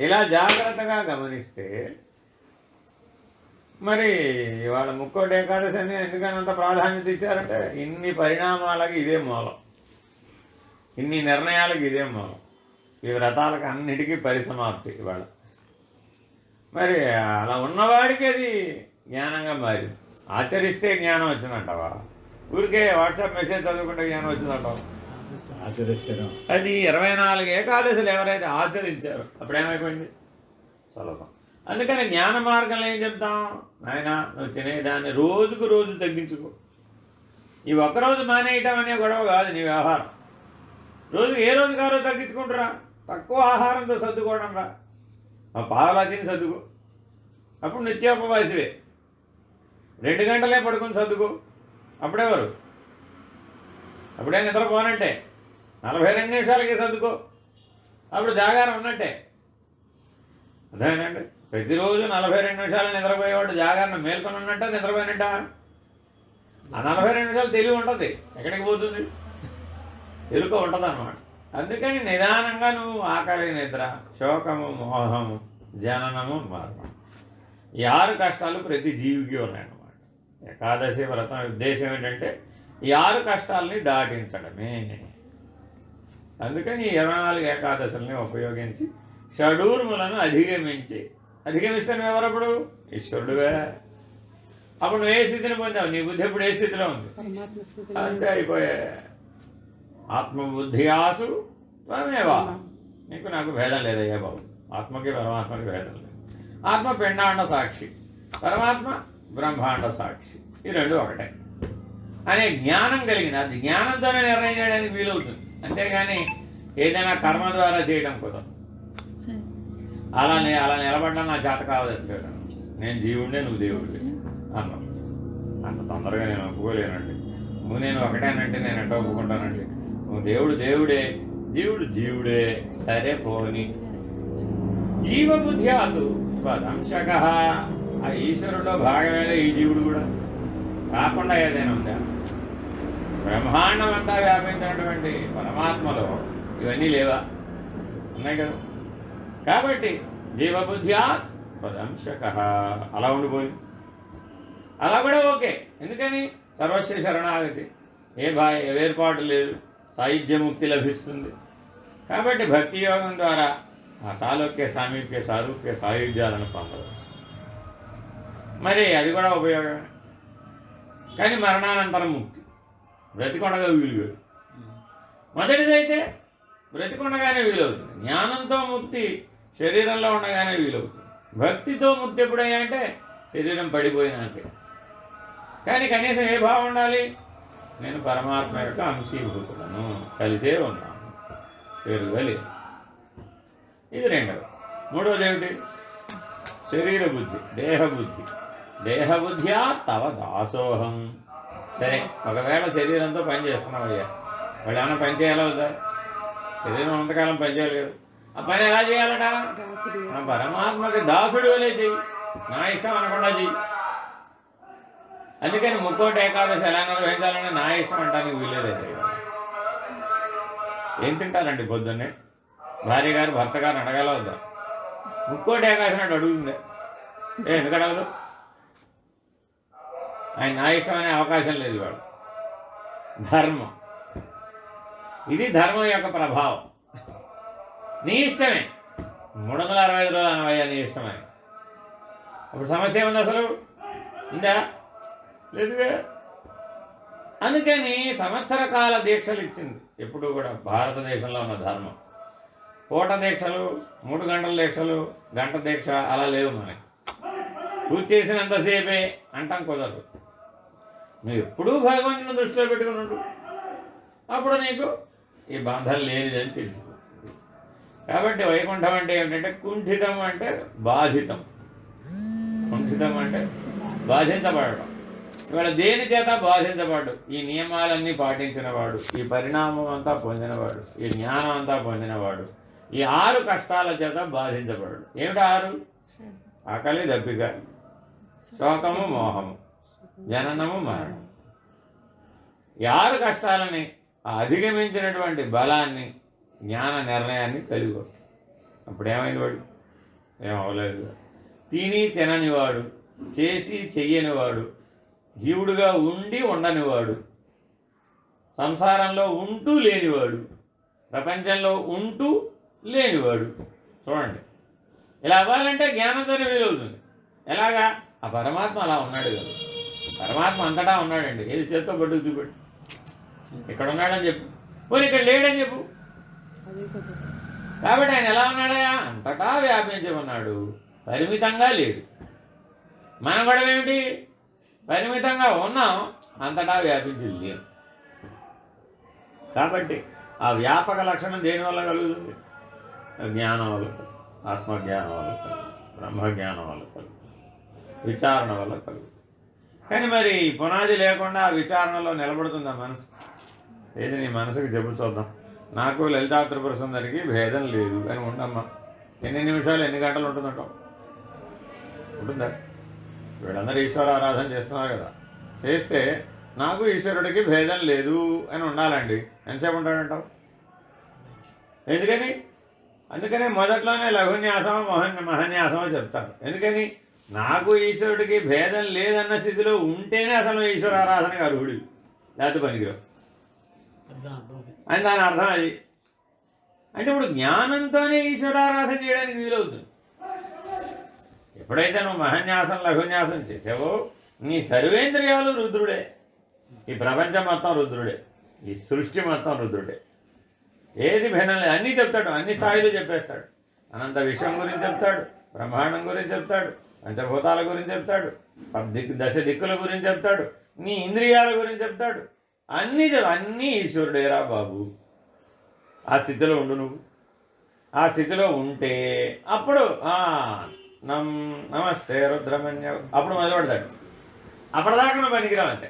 ఇలా జాగ్రత్తగా గమనిస్తే మరి వాళ్ళ ముక్కోటి ఏకాదశి అని ఎందుకని అంత ప్రాధాన్యత ఇచ్చారంటే ఇన్ని పరిణామాలకి ఇదే మూలం, ఇన్ని నిర్ణయాలకు ఇదే మూలం. ఈ వ్రతాలకు అన్నిటికీ పరిసమాప్తి ఇవాళ. మరి అలా ఉన్నవాడికి అది జ్ఞానంగా మారింది. ఆచరిస్తే జ్ఞానం వచ్చిందంటావా? ఊరికే వాట్సాప్ మెసేజ్ చదువుకుంటే జ్ఞానం వచ్చిందంటావా? ఆచరిస్తాను. అది 24 ఏకాదశులు ఎవరైతే ఆచరించారో అప్పుడేమైపోయింది? సులభం. అందుకని జ్ఞాన మార్గంలో ఏం చెప్తాం? నాయన నువ్వు తినేదాన్ని రోజుకు రోజు తగ్గించుకో. ఈ ఒక్కరోజు మానేయటం అనే గొడవ కాదు నీ వ్యవహారం. రోజుకి ఏ రోజు కారో తగ్గించుకుంటురా. తక్కువ ఆహారంతో సర్దుకోవడం రా. పావులా తిని సర్దుకో, అప్పుడు నిత్యోపవాసివే. 2 గంటలే పడుకొని సర్దుకో, అప్పుడెవరు? అప్పుడే నిద్రపోనంటే 42 నిమిషాలకి సర్దుకో, అప్పుడు జాగారం ఉన్నట్టే. అదేనండి, ప్రతిరోజు 42 నిమిషాలు నిద్రపోయేవాడు జాగారం మేల్కొని ఉన్నట్ట నిద్రపోయినట్ట? ఆ 42 నిమిషాలు తెలివి ఉంటుంది, ఎక్కడికి పోతుంది, ఎరుక ఉంటుంది అన్నమాట. అందుకని నిదానంగా నువ్వు ఆకలి, నిద్ర, శోకము, మోహము, జననము, మరణం, ఈ 6 కష్టాలు ప్రతి జీవికి ఉన్నాయన్నమాట. ఏకాదశి వ్రతం ఉద్దేశం ఏంటంటే ఈ 6 కష్టాలని దాటించడమే. అందుకని 24 ఏకాదశుల్ని ఉపయోగించి షడూర్ములను అధిగమిస్తే నువ్వు ఎవరప్పుడు ఈశ్వరుడువే. అప్పుడు నువ్వు ఏ స్థితిని పొందావు, నీ బుద్ధి ఎప్పుడు ఏ స్థితిలో ఉంది, పరమాత్మ స్థితిలో అంతే అయిపోయా. ఆత్మబుద్ధియాసు త్వమేవా, నీకు నాకు భేదం లేదయ్యా బాబు, ఆత్మకి పరమాత్మకి భేదం లేదు. ఆత్మ పిండాండ సాక్షి, పరమాత్మ బ్రహ్మాండ సాక్షి, ఈ రెండు ఒకటే అనే జ్ఞానం కలిగింది. అది జ్ఞానంతోనే నిర్ణయం చేయడానికి వీలవుతుంది, అంతేగాని ఏదైనా కర్మ ద్వారా చేయడం కుదరదు. అలా నిలబడ్డా నా చేత కావట్లేదు, నేను జీవుడినే నువ్వు దేవుడివి అన్నావు. అంత తొందరగా నేను ఒప్పుకోలేనండి, నువ్వు నేను ఒకటేనంటే నేను ఎట్లా ఒప్పుకుంటానండి, నువ్వు దేవుడు దేవుడే, జీవుడు జీవుడే, సరే పోని. జీవబుద్ధ్యాదు స్వదంశక, ఆ ఈశ్వరులో భాగమేగా ఈ జీవుడు కూడా, కాకుండా ఏదైనా ఉందా? బ్రహ్మాండం అంతా వ్యాపించినటువంటి పరమాత్మలో ఇవన్నీ లేవా? ఉన్నాయి కదా. కాబట్టి జీవబుద్ధ్యాత్ స్వదంశక అలా ఉండిపోయి, అలా కూడా ఓకే. ఎందుకని సర్వస్వ శరణాగతి, ఏ వేర్పాటు లేదు, సాయుధ్యముక్తి లభిస్తుంది. కాబట్టి భక్తి యోగం ద్వారా ఆ సాలోక్య, సామీప్య, సారూప్య, సాయుధ్యాలను పొందవచ్చు. మరి అది కూడా ఉపయోగమే. కానీ మరణానంతరం ముక్తి బ్రతికొండగా వీలు కాదు. మొదటిదైతే బ్రతికొండగానే వీలవుతుంది. జ్ఞానంతో ముక్తి శరీరంలో ఉండగానే వీలవుతుంది. భక్తితో ముక్తి ఎప్పుడయ్యా అంటే శరీరం పడిపోయినాకే. కానీ కనీసం ఏ భావం ఉండాలి? నేను పరమాత్మ యొక్క అంశీభూతులను, కలిసే ఉన్నాను, పేరుగా లేదు. ఇది రెండవది. మూడవది ఏమిటి? శరీర బుద్ధి, దేహబుద్ధి. దేహబుద్ధ్యా తవ దాసోహం. సరే, ఒకవేళ శరీరంతో పని చేస్తున్నావు అయ్యా, వాళ్ళు ఏమైనా పని చేయాలా వద్దా? శరీరం అంతకాలం పని చేయలేదు, ఆ పని ఎలా చేయాలట? నా పరమాత్మకి దాసుడు వలే చెయ్యి, నా ఇష్టం అనకుండా చెయ్యి. అందుకని ముక్కోటి ఏకాదశి ఎలా నిర్వహించాలని నా ఇష్టం అంటానికి వీలేదైతే. ఏం తింటారండి పొద్దున్నే? భార్య గారు భర్త గారిని అడగాల వద్దా? ముక్కోటి ఏకాదశి నాడు అడుగుతుంది, ఎందుకు అడగదు? ఆయన నా ఇష్టం అనే అవకాశం లేదు. వాడు ధర్మం, ఇది ధర్మం యొక్క ప్రభావం. నీ ఇష్టమే, 365 రోజులు అనవయ్యా నీ ఇష్టమని. అప్పుడు సమస్య ఉంది అసలు? ఉందా? లేదుగా. అందుకని సంవత్సర కాల దీక్షలు ఇచ్చింది ఎప్పుడు కూడా భారతదేశంలో ఉన్న ధర్మం. పూట దీక్షలు, 3 గంటల దీక్షలు, గంట దీక్ష అలా లేవు మనకి. పూజ చేసినంతసేపే అంటాం కుదరదు. నువ్వు ఎప్పుడూ భగవంతుని దృష్టిలో పెట్టుకుని ఉండు, అప్పుడు నీకు ఈ బంధం లేనిదని తెలుసు. కాబట్టి వైకుంఠం అంటే ఏమిటంటే కుంఠితం అంటే బాధితం, కుంఠితం అంటే బాధించబడడం. ఇవాళ దేని చేత బాధించబడ్డు? ఈ నియమాలన్నీ పాటించినవాడు, ఈ పరిణామం అంతా పొందినవాడు, ఈ జ్ఞానం అంతా పొందినవాడు ఈ 6 కష్టాల చేత బాధించబడ్డు. ఏమిటి 6? ఆకలి, దప్పిక, శోకము, మోహము, జననము, మరణం. ఈ 6 కష్టాలని అధిగమించినటువంటి బలాన్ని, జ్ఞాన నిర్ణయాన్ని కలిగి. అప్పుడు ఏమైంది? వాడు ఏమవలేదు. తిని తిననివాడు, చేసి చెయ్యనివాడు, జీవుడుగా ఉండి ఉండనివాడు, సంసారంలో ఉంటూ లేనివాడు, ప్రపంచంలో ఉంటూ లేనివాడు. చూడండి, ఇలా అవ్వాలంటే జ్ఞానంతోనే వీలవుతుంది. ఎలాగా? ఆ పరమాత్మ అలా ఉన్నాడు కదా. పరమాత్మ అంతటా ఉన్నాడండి. ఏది చేత్తో పట్టుకు చూపెట్టు, ఇక్కడ ఉన్నాడని చెప్పు, పోనీ ఇక్కడ లేడని చెప్పు. కాబట్టి ఆయన ఎలా ఉన్నాడయా? అంతటా వ్యాపించి ఉన్నాడు, పరిమితంగా లేడు. మన గొడవ ఏమిటి? పరిమితంగా ఉన్నాం, అంతటా వ్యాపించి లేవు. కాబట్టి ఆ వ్యాపక లక్షణం దేనివల్ల కలుగుతుంది? జ్ఞానం వల్ల, ఆత్మజ్ఞానం వల్ల కలుగు, బ్రహ్మజ్ఞానం వల్ల కలుగు, విచారణ వల్ల కలుగు. కానీ మరి పునాది లేకుండా ఆ విచారణలో నిలబడుతుందా మనసు? ఏది నీ మనసుకు చెప్పు చూద్దాం. నాకు లలితా త్రిపుర సుందరికి భేదం లేదు అని ఉండమ్మా. ఎన్ని నిమిషాలు, ఎన్ని గంటలు ఉంటుందంటావు? ఉంటుందా? వీళ్ళందరూ ఈశ్వర ఆరాధన చేస్తున్నారు కదా. చేస్తే నాకు ఈశ్వరుడికి భేదం లేదు అని ఉండాలండి. ఎంతసేపు ఉంటాడంటావు? ఎందుకని? అందుకనే మొదట్లోనే లఘున్యాసమో మహన్యాసమో చెప్తారు. ఎందుకని? నాకు ఈశ్వరుడికి భేదం లేదన్న స్థితిలో ఉంటేనే అసలు ఈశ్వరారాధనకు అర్హుడు, లేకపోతే పనికిరావు అని దాని అర్థం. అది అంటే ఇప్పుడు జ్ఞానంతోనే ఈశ్వరారాధన చేయడానికి వీలవుతుంది. ఎప్పుడైతే నువ్వు మహన్యాసం లఘున్యాసం చేసావో నీ సర్వేంద్రియాలు రుద్రుడే, ఈ ప్రపంచం మొత్తం రుద్రుడే, ఈ సృష్టి మొత్తం రుద్రుడే. ఏది భిన్నం లేదు, అన్నీ చెప్తాడు, అన్ని స్థాయిలో చెప్పేస్తాడు. అనంత విశ్వం గురించి చెప్తాడు, బ్రహ్మాండం గురించి చెప్తాడు, పంచభూతాల గురించి చెప్తాడు, దశ దిక్కుల గురించి చెప్తాడు, నీ ఇంద్రియాల గురించి చెప్తాడు. అన్నీ ఈశ్వరుడేరా బాబు. ఆ స్థితిలో ఉండు నువ్వు. ఆ స్థితిలో ఉంటే అప్పుడు నమస్తే రుద్రమన్య అప్పుడు మొదలుపెడతాడు. అప్పటిదాకా నువ్వు పనికిరావు అంతే.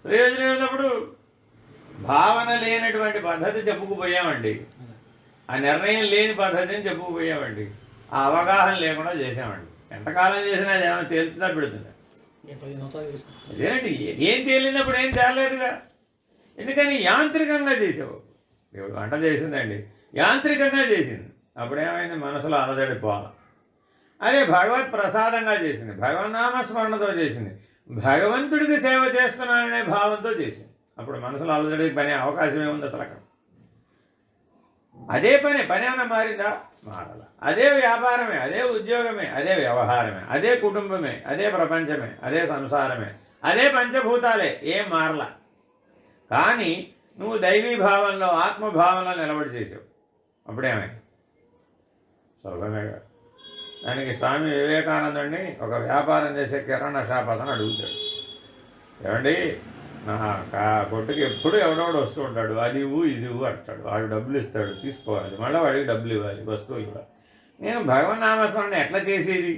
ప్రయోజనం ఏమిటప్పుడు? భావన లేనటువంటి పద్ధతి చెప్పుకుపోయామండి, ఆ నిర్ణయం లేని పద్ధతిని చెప్పుకుపోయామండి, ఆ అవగాహన లేకుండా చేసామండి. ఎంతకాలం చేసినా ఏమైనా తేలుతుందా పెడుతుందా? అదేనండి, ఏం తేలినప్పుడు ఏం తేలలేదుగా. ఎందుకని? యాంత్రికంగా చేసావు. దేవుడు వంట చేసిందండి, యాంత్రికంగా చేసింది. అప్పుడేమైంది? మనసులో అలజడిపోవాలి. అదే భగవత్ ప్రసాదంగా చేసింది, భగవన్నామస్మరణతో చేసింది, భగవంతుడికి సేవ చేస్తున్నాననే భావంతో చేసింది. అప్పుడు మనసులో అలజడికి పనే అవకాశం ఏముంది అసలు అక్కడ? అదే పని ఏమైనా మారిందా? మారాల. అదే వ్యాపారమే, అదే ఉద్యోగమే, అదే వ్యవహారమే, అదే కుటుంబమే, అదే ప్రపంచమే, అదే సంసారమే, అదే పంచభూతాలే, ఏం మారల. కానీ నువ్వు దైవీ భావంలో ఆత్మభావంలో నిలబడి చేసావు. అప్పుడేమైంది? సులభమేగా. దానికి స్వామి వివేకానందుడిని ఒక వ్యాపారం చేసే కిరాణా షాప్ అతను అడుగుతాడు, ఏమండి నా కొట్టుకి ఎప్పుడు ఎవడోడు వస్తూ ఉంటాడు, అది ఇవ్వు ఇది ఇవ్వు అంటాడు. వాడు డబ్బులు ఇస్తాడు, తీసుకోవాలి, మళ్ళీ వాడికి డబ్బులు ఇవ్వాలి, వస్తువులు ఇవ్వాలి. నేను భగవన్నామస్మరణ ఎట్లా చేసేది?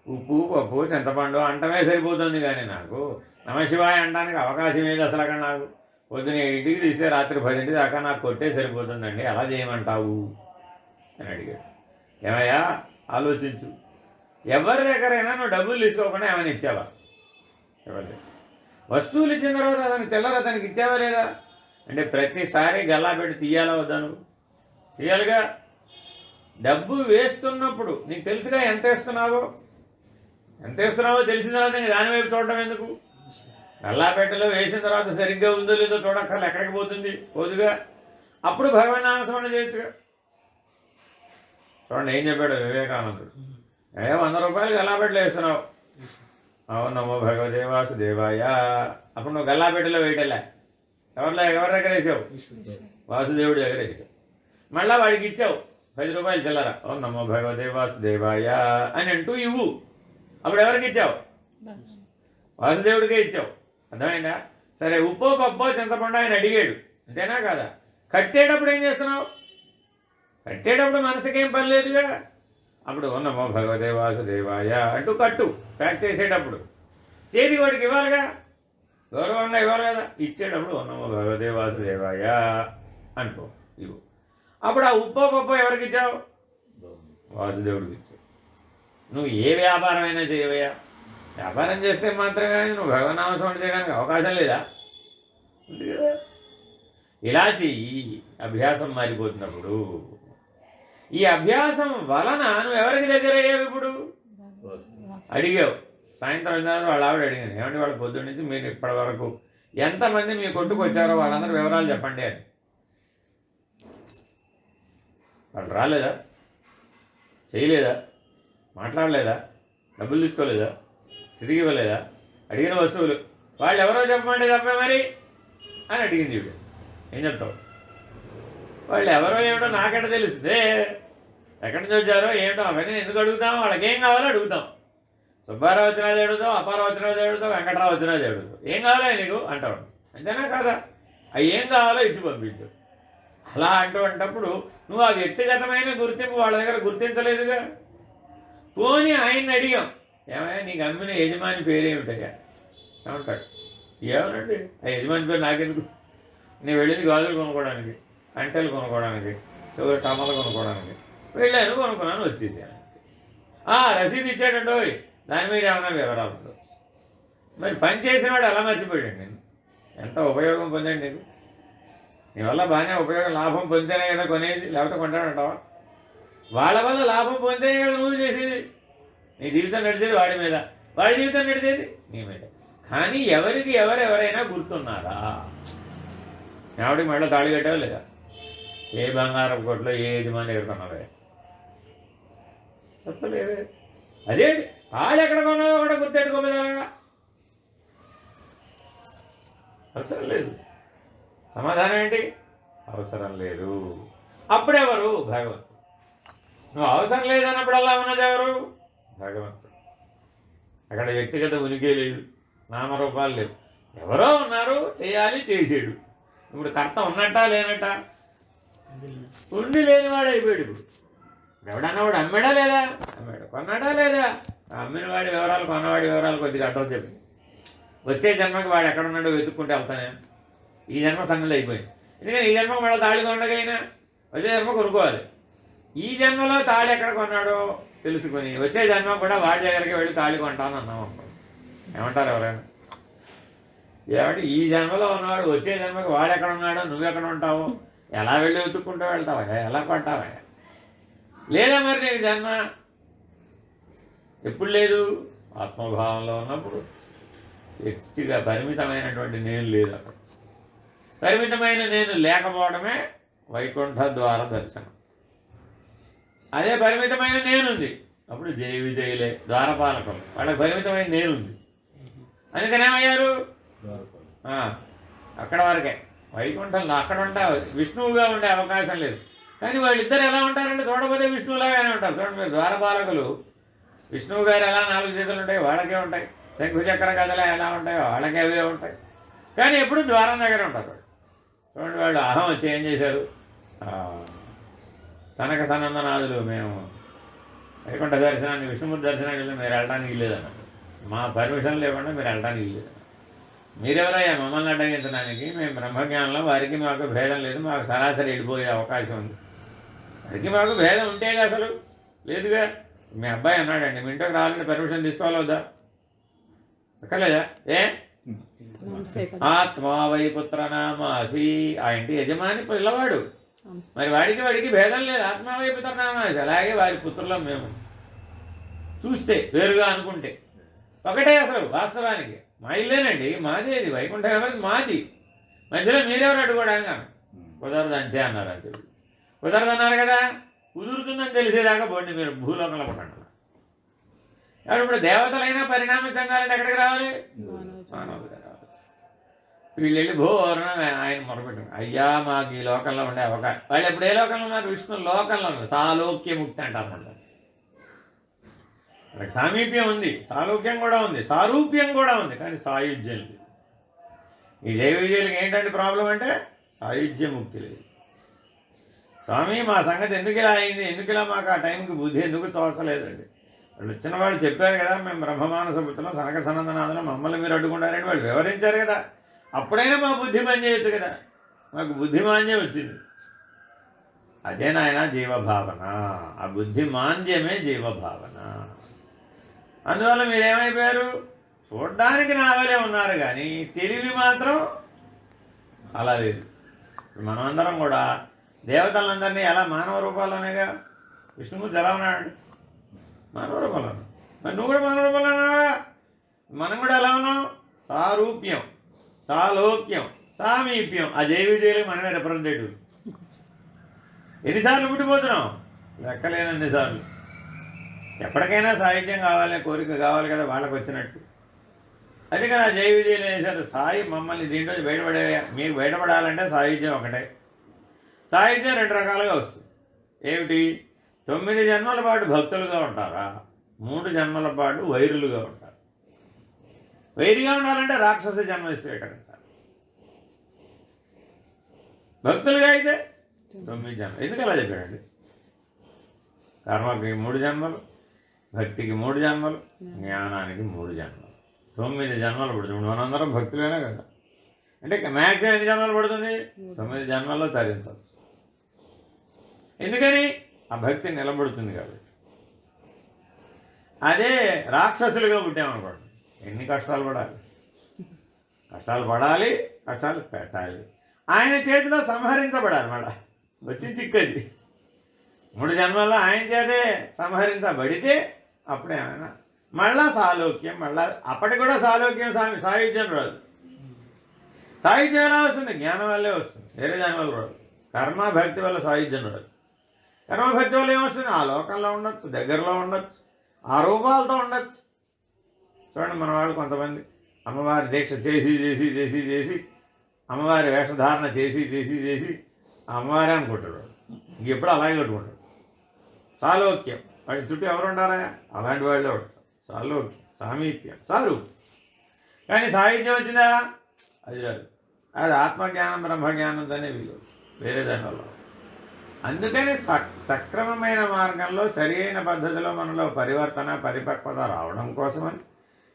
ఉప్పు పప్పు చింతపండు అంటమే సరిపోతుంది, కానీ నాకు నమశివాయ అనడానికి అవకాశం ఏది అసలు అక్కడ? నాకు పొద్దున 7ంటికి తీస్తే రాత్రి 10ంటి దాకా నాకు కొట్టే సరిపోతుందండి, ఎలా చేయమంటావు అని అడిగాడు. ఏమయ్యా ఆలోచించు, ఎవరి దగ్గరైనా నువ్వు డబ్బులు తీసుకోకుండా ఏమైనా ఇచ్చావా? ఎవరి వస్తువులు ఇచ్చిన తర్వాత అతనికి చిల్లర అతనికి ఇచ్చావా లేదా? అంటే ప్రతిసారి గల్లా పెట్టి తీయాలా వద్దా? నువ్వు తీయాలిగా. డబ్బు వేస్తున్నప్పుడు నీకు తెలుసుగా ఎంత వేస్తున్నావో తెలిసిన తర్వాత నీకు దాని వైపు చూడటం ఎందుకు? గల్లాపేటలో వేసిన తర్వాత సరిగ్గా ఉందో లేదో చూడక్కర్లు, ఎక్కడికి పోతుంది? పోదుగా. అప్పుడు భగవన్నామస్మరణ చేయొచ్చుగా. చూడండి ఏం చెప్పాడు వివేకానందుడు. 100 రూపాయలు గల్లాపేటలో వేస్తున్నావు, అవును నమో భగవతే వాసుదేవాయ. అప్పుడు నువ్వు గల్లాపేటలో వేయటలే, ఎవరి దగ్గర వేసావు? వాసుదేవుడి దగ్గర వేసావు. మళ్ళా వాడికి ఇచ్చావు 10 రూపాయలు చిల్లర, అవును నమో భగవతే వాసుదేవాయ అని అంటూ ఇవ్వు. అప్పుడు ఎవరికి ఇచ్చావు? వాసుదేవుడికే ఇచ్చావు. అర్థమైందా? సరే, ఉప్పో పప్పో చింతపండు ఆయన అడిగాడు, అంతేనా కాదా? కట్టేటప్పుడు ఏం చేస్తున్నావు? కట్టేటప్పుడు మనసుకేం పని లేదుగా. అప్పుడు నమో భగవతే వాసుదేవాయ అంటూ కట్టు. ప్యాక్ చేసేటప్పుడు చేతి వాడికి ఇవ్వాలిగా, గౌరవంగా ఇవ్వాలి కదా. ఇచ్చేటప్పుడు నమో భగవతే వాసుదేవాయ అనుకో, ఇవ్వు. అప్పుడు ఆ ఉప్పో పప్పో ఎవరికి ఇచ్చావు? వాసుదేవుడికి ఇచ్చావు. నువ్వు ఏ వ్యాపారం అయినా చేయవయ్యా, వ్యాపారం చేస్తే మాత్రమే నువ్వు భగవన్నామస్మరణ చేయడానికి అవకాశం లేదా? ఉంది కదా. ఇలా చెయ్యి, అభ్యాసం మారిపోతున్నప్పుడు. ఈ అభ్యాసం వలన నువ్వు ఎవరికి దగ్గర అయ్యావు? ఇప్పుడు అడిగావు, సాయంత్రం వచ్చిన వాళ్ళ ఆవిడ అడిగాను, ఏమంటే వాళ్ళు పొద్దున్న నుంచి మీరు ఇప్పటి వరకు ఎంతమంది మీ కొట్టుకు వచ్చారో వాళ్ళందరూ వివరాలు చెప్పండి అని. వాళ్ళు రాలేదా? చేయలేదా? మాట్లాడలేదా? డబ్బులు తీసుకోలేదా? తిరిగి ఇవ్వలేదా? అడిగిన వస్తువులు వాళ్ళు ఎవరో చెప్పమంటే చెప్పే మరి అని అడిగింది ఇవి. ఏం చెప్తావు? వాళ్ళు ఎవరో ఏమిటో నాకెట తెలుస్తే, ఎక్కడి నుంచి వచ్చారో ఏమిటో అవన్నీ ఎందుకు అడుగుతాం? వాళ్ళకి ఏం కావాలో అడుగుతాం. సుబ్బారావు వచ్చినది అడుగుతాం, అప్పారావు వచ్చినది అడుగుతాం, వెంకటరావు వచ్చినది అడుగుతాం. ఏం కావాలో నీకు అంటావు, అంతేనా కాదా? అవి ఏం కావాలో ఇచ్చి పంపించు. అలా అంటప్పుడు నువ్వు ఆ వ్యక్తిగతమైన గుర్తింపు వాళ్ళ దగ్గర గుర్తించలేదుగా. పోనీ ఆయన్ని అడిగాం, ఏమయ్యా నీకు అమ్మిన యజమాని పేరేమిటయ్యా? ఏమంటాడు? ఏమనండి ఆ యజమాని పేరు నాకెందుకు, నేను వెళ్ళింది గాజులు కొనుక్కోవడానికి, అంటెలు కొనుక్కోవడానికి, చివరి టమాలు కొనుక్కోవడానికి వెళ్ళాను, కొనుక్కున్నాను, వచ్చేసాను. రసీదు ఇచ్చాడండో, దాని మీద ఏమైనా వివరాలు ఉండవచ్చు. మరి పని చేసిన వాడు ఎలా మర్చిపోయాడు నేను ఎంత ఉపయోగం పొందాడు నీకు నీ వల్ల బాగానే ఉపయోగం లాభం పొందితేనే కదా కొనేది లేకపోతే కొంటానంటావా వాళ్ళ వల్ల లాభం పొందితేనే కదా నువ్వు చేసేది నీ జీవితం నడిచేది వాడి మీద వాడి జీవితం నడిచేది నీ మీద కానీ ఎవరికి ఎవరెవరైనా గుర్తున్నారా ఎవడికి మళ్ళీ తాళి కట్టావా లేదా ఏ బంగారం కొట్లో ఏ యజమాని ఎక్కడున్నావే చెప్పలేదే అదేంటి తాళి ఎక్కడ కొన్నావో కూడా గుర్తెట్టుకోలేదా అవసరం లేదు సమాధానం ఏంటి అవసరం లేదు అప్పుడెవరు భగవంతుడు నువ్వు అవసరం లేదన్నప్పుడల్లా ఉన్నది ఎవరు భగవంతుడు అక్కడ వ్యక్తిగత ఉనికి లేదు నామరూపాలు లేవు ఎవరో ఉన్నారు చేయాలి చేసాడు ఇప్పుడు కర్త ఉన్నట్టా లేనట్ట ఉండి లేనివాడు అయిపోయాడు ఇప్పుడు ఎవడన్నా వాడు అమ్మాడా లేదా అమ్మాడు కొన్నాడా లేదా అమ్మిన వాడి వివరాలు కొన్నవాడి వివరాలు కొద్దిగా అడ్రస్ చెప్పి వచ్చే జన్మకి వాడు ఎక్కడున్నాడో వెతుక్కుంటే వెళ్తానే ఈ జన్మ సంగతి అయిపోయింది ఎందుకని ఈ జన్మకు వాడు తాళి కొనగైనా వచ్చే జన్మ కొనుక్కోవాలి ఈ జన్మలో తాళి ఎక్కడ కొన్నాడో తెలుసుకొని వచ్చే జన్మ కూడా వాడి దగ్గరికి వెళ్ళి తాళి కొంటాను అన్నాం అనుకో ఏమంటారు ఎవరైనా ఏమంటే ఈ జన్మలో ఉన్నవాడు వచ్చే జన్మకి వాడు ఎక్కడ ఉన్నాడో నువ్వెక్కడ ఉంటావో ఎలా వెళ్ళి వెతుక్కుంటూ వెళ్తావా ఎలా కొంటావా లేదా మరి నీకు జన్మ ఎప్పుడు లేదు ఆత్మభావంలో ఉన్నప్పుడు వ్యక్తిగా పరిమితమైనటువంటి నేను లేదు అక్కడ పరిమితమైన నేను లేకపోవడమే వైకుంఠ ద్వార దర్శనం అదే పరిమితమైన నేనుంది అప్పుడు జయ విజయులే ద్వారపాలకులు వాళ్ళకి పరిమితమైన నేనుంది అందుకనేమయ్యారు అక్కడ వరకే వైకుంఠంలో అక్కడ ఉంటా విష్ణువుగా ఉండే అవకాశం లేదు కానీ వాళ్ళిద్దరు ఎలా ఉంటారంటే చూడబోతే విష్ణువులాగానే ఉంటారు చూడండి మీరు ద్వారపాలకులు విష్ణువు గారు ఎలా 4 చేతులు ఉంటాయి వాళ్ళకే ఉంటాయి శంఖుచక్ర కథలు ఎలా ఉంటాయో వాళ్ళకే అవే ఉంటాయి కానీ ఎప్పుడు ద్వారం దగ్గర ఉంటారు చూడండి వాళ్ళు అహం వచ్చి ఏం చేశారు సనక సనందనాథులు మేము వైకుంఠ దర్శనాన్ని విష్ణుమూర్తి దర్శనానికి వెళ్ళి మీరు వెళ్ళడానికి లేదన్నారు మా పర్మిషన్ లేకుండా మీరు వెళ్ళడానికి లేదు మీరెవరయ్యా మమ్మల్ని అడ్డగించడానికి మేము బ్రహ్మజ్ఞానంలో వారికి మాకు భేదం లేదు మాకు సరాసరి వెళ్ళిపోయే అవకాశం ఉంది వారికి మాకు భేదం ఉంటేగా అసలు లేదుగా మీ అబ్బాయి అన్నాడండి మీ ఇంటికి రావాలంటే పర్మిషన్ తీసుకోవాలి వద్దా ఎక్కలేదా ఏ ఆత్మా వై పుత్రనామాసి ఆ ఇంటి యజమాని పిల్లవాడు మరి వాడికి భేదం లేదు ఆత్మా వై పుత్రనామాసి అలాగే వారి పుత్రులం మేము చూస్తే వేరుగా అనుకుంటే ఒకటే అసలు వాస్తవానికి మా ఇల్లేనండి మాది అది వైకుంఠం ఎవరికి మాది మధ్యలో మీరెవరు అడ్డుకోవడానికి కుదరదు అంతే అన్నారు అంతే కుదరదు అన్నారు కదా కుదురుతుందని తెలిసేదాకా పోండి మీరు భూలోకంలో పడండి ఇప్పుడు దేవతలైనా పరిణామం చెందాలంటే ఎక్కడికి రావాలి మానవులుగా రావాలి వీళ్ళు వెళ్ళి భోరణ ఆయన మొదలుపెట్టారు అయ్యా మాకు ఈ లోకంలో ఉండే అవకాశం వాళ్ళు ఎప్పుడు ఏ లోకంలో ఉన్నారు విష్ణు లోకంలో ఉన్నారు సాలోక్య ముక్తి అంటారు మళ్ళీ మనకి సామీప్యం ఉంది సాలోక్యం కూడా ఉంది సారూప్యం కూడా ఉంది కానీ సాయుధ్యం లేదు ఈ జయ విజయులకి ఏంటంటే ప్రాబ్లం అంటే సాయుధ్య ముక్తి లేదు స్వామి మా సంగతి ఎందుకు ఇలా అయింది ఎందుకు ఇలా మాకు ఆ టైంకి బుద్ధి ఎందుకు తోచలేదండి వాళ్ళు వచ్చిన వాళ్ళు చెప్పారు కదా మేము బ్రహ్మమానస పుత్రులం సనక సనందనాథులం మమ్మల్ని మీరు అడ్డుకుంటారని వాళ్ళు వివరించారు కదా అప్పుడైనా మా బుద్ధి పని చేయొచ్చు కదా మాకు బుద్ధిమాంద్యం వచ్చింది అదే నాయన జీవభావన ఆ బుద్ధిమాంద్యమే జీవభావన అందువల్ల మీరేమైపోయారు చూడ్డానికి నావలే ఉన్నారు కానీ తెలివి మాత్రం అలా లేదు మనమందరం కూడా దేవతలందరినీ ఎలా మానవ రూపాల్లోనేగా విష్ణుమూర్తి ఎలా ఉన్నాడు మానవ రూపంలో మరి నువ్వు కూడా మానవ రూపంలో ఉన్నావా మనం కూడా ఎలా ఉన్నాం సారూప్యం సాలోక్యం సామీప్యం ఆ జయ విజయులకు మనమే రిప్రజెంటేటివ్ ఎన్నిసార్లు పుట్టిపోతున్నాం లెక్కలేనన్నిసార్లు ఎప్పటికైనా సాహిత్యం కావాలనే కోరిక కావాలి కదా వాళ్ళకు వచ్చినట్టు అది కానీ ఆ జయ విజయులు వేసారు సాయి మమ్మల్ని దీంట్లో బయటపడే మీకు బయటపడాలంటే సాహిత్యం ఒకటే సాహిత్యం 2 రకాలుగా వస్తుంది ఏమిటి 9 జన్మల పాటు భక్తులుగా ఉంటారా 3 జన్మల పాటు వైరులుగా ఉంటారు వైరిగా ఉండాలంటే రాక్షస జన్మ స్వీకరించాలి భక్తులుగా అయితే 9 జన్మలు ఎందుకు అలా చెప్పాడండి కర్మకి 3 జన్మలు భక్తికి 3 జన్మలు జ్ఞానానికి 3 జన్మలు 9 జన్మలు పడుతుంది మనందరం భక్తులేనే కదా అంటే మ్యాక్సిమం ఎన్ని జన్మలు పడుతుంది 9 జన్మల్లో తరించవచ్చు ఎందుకని ఆ భక్తి నిలబడుతుంది కాబట్టి అదే రాక్షసులుగా పుట్టామనుకోండి ఎన్ని కష్టాలు పడాలి కష్టాలు పడాలి, కష్టాలు పెట్టాలి, ఆయన చేతిలో సంహరించబడాలి. మళ్ళా వచ్చిన చిక్కది 3 జన్మల్లో ఆయన చేతే సంహరించబడితే అప్పుడే ఆయన మళ్ళా సాలోక్యం. మళ్ళా అప్పటికి కూడా సాలోక్యం సాయుధ్యం రాదు. సాయుధ్యం ఎలా వస్తుంది? జ్ఞానం వల్లే వస్తుంది, వేరే దాని వల్ల రాదు. కర్మ భక్తి వల్ల సాయుధ్యం రాదు. కర్మభక్తి వల్ల ఏమొస్తుంది? ఆ లోకంలో ఉండొచ్చు, దగ్గరలో ఉండొచ్చు, ఆ రూపాలతో ఉండొచ్చు. చూడండి, మన వాళ్ళు కొంతమంది అమ్మవారి దీక్ష చేసి చేసి చేసి చేసి అమ్మవారి వేషధారణ చేసి చేసి చేసి అమ్మవారే అనుకుంటాడు. ఇంకెప్పుడు అలాగే కట్టుకుంటాడు. సాలోక్యం, వాడి చుట్టూ ఎవరు ఉంటారా? అలాంటి వాళ్ళే ఉంటారు. సాలోక్యం, సామీప్యం, సారు. కానీ సాహిత్యం వచ్చిందా? అది రాదు. అది ఆత్మజ్ఞానం బ్రహ్మజ్ఞానంతోనే వీలు, వేరే దానివల్ల. అందుకని సక్రమమైన మార్గంలో సరి అయిన పద్ధతిలో మనలో పరివర్తన పరిపక్వత రావడం కోసమని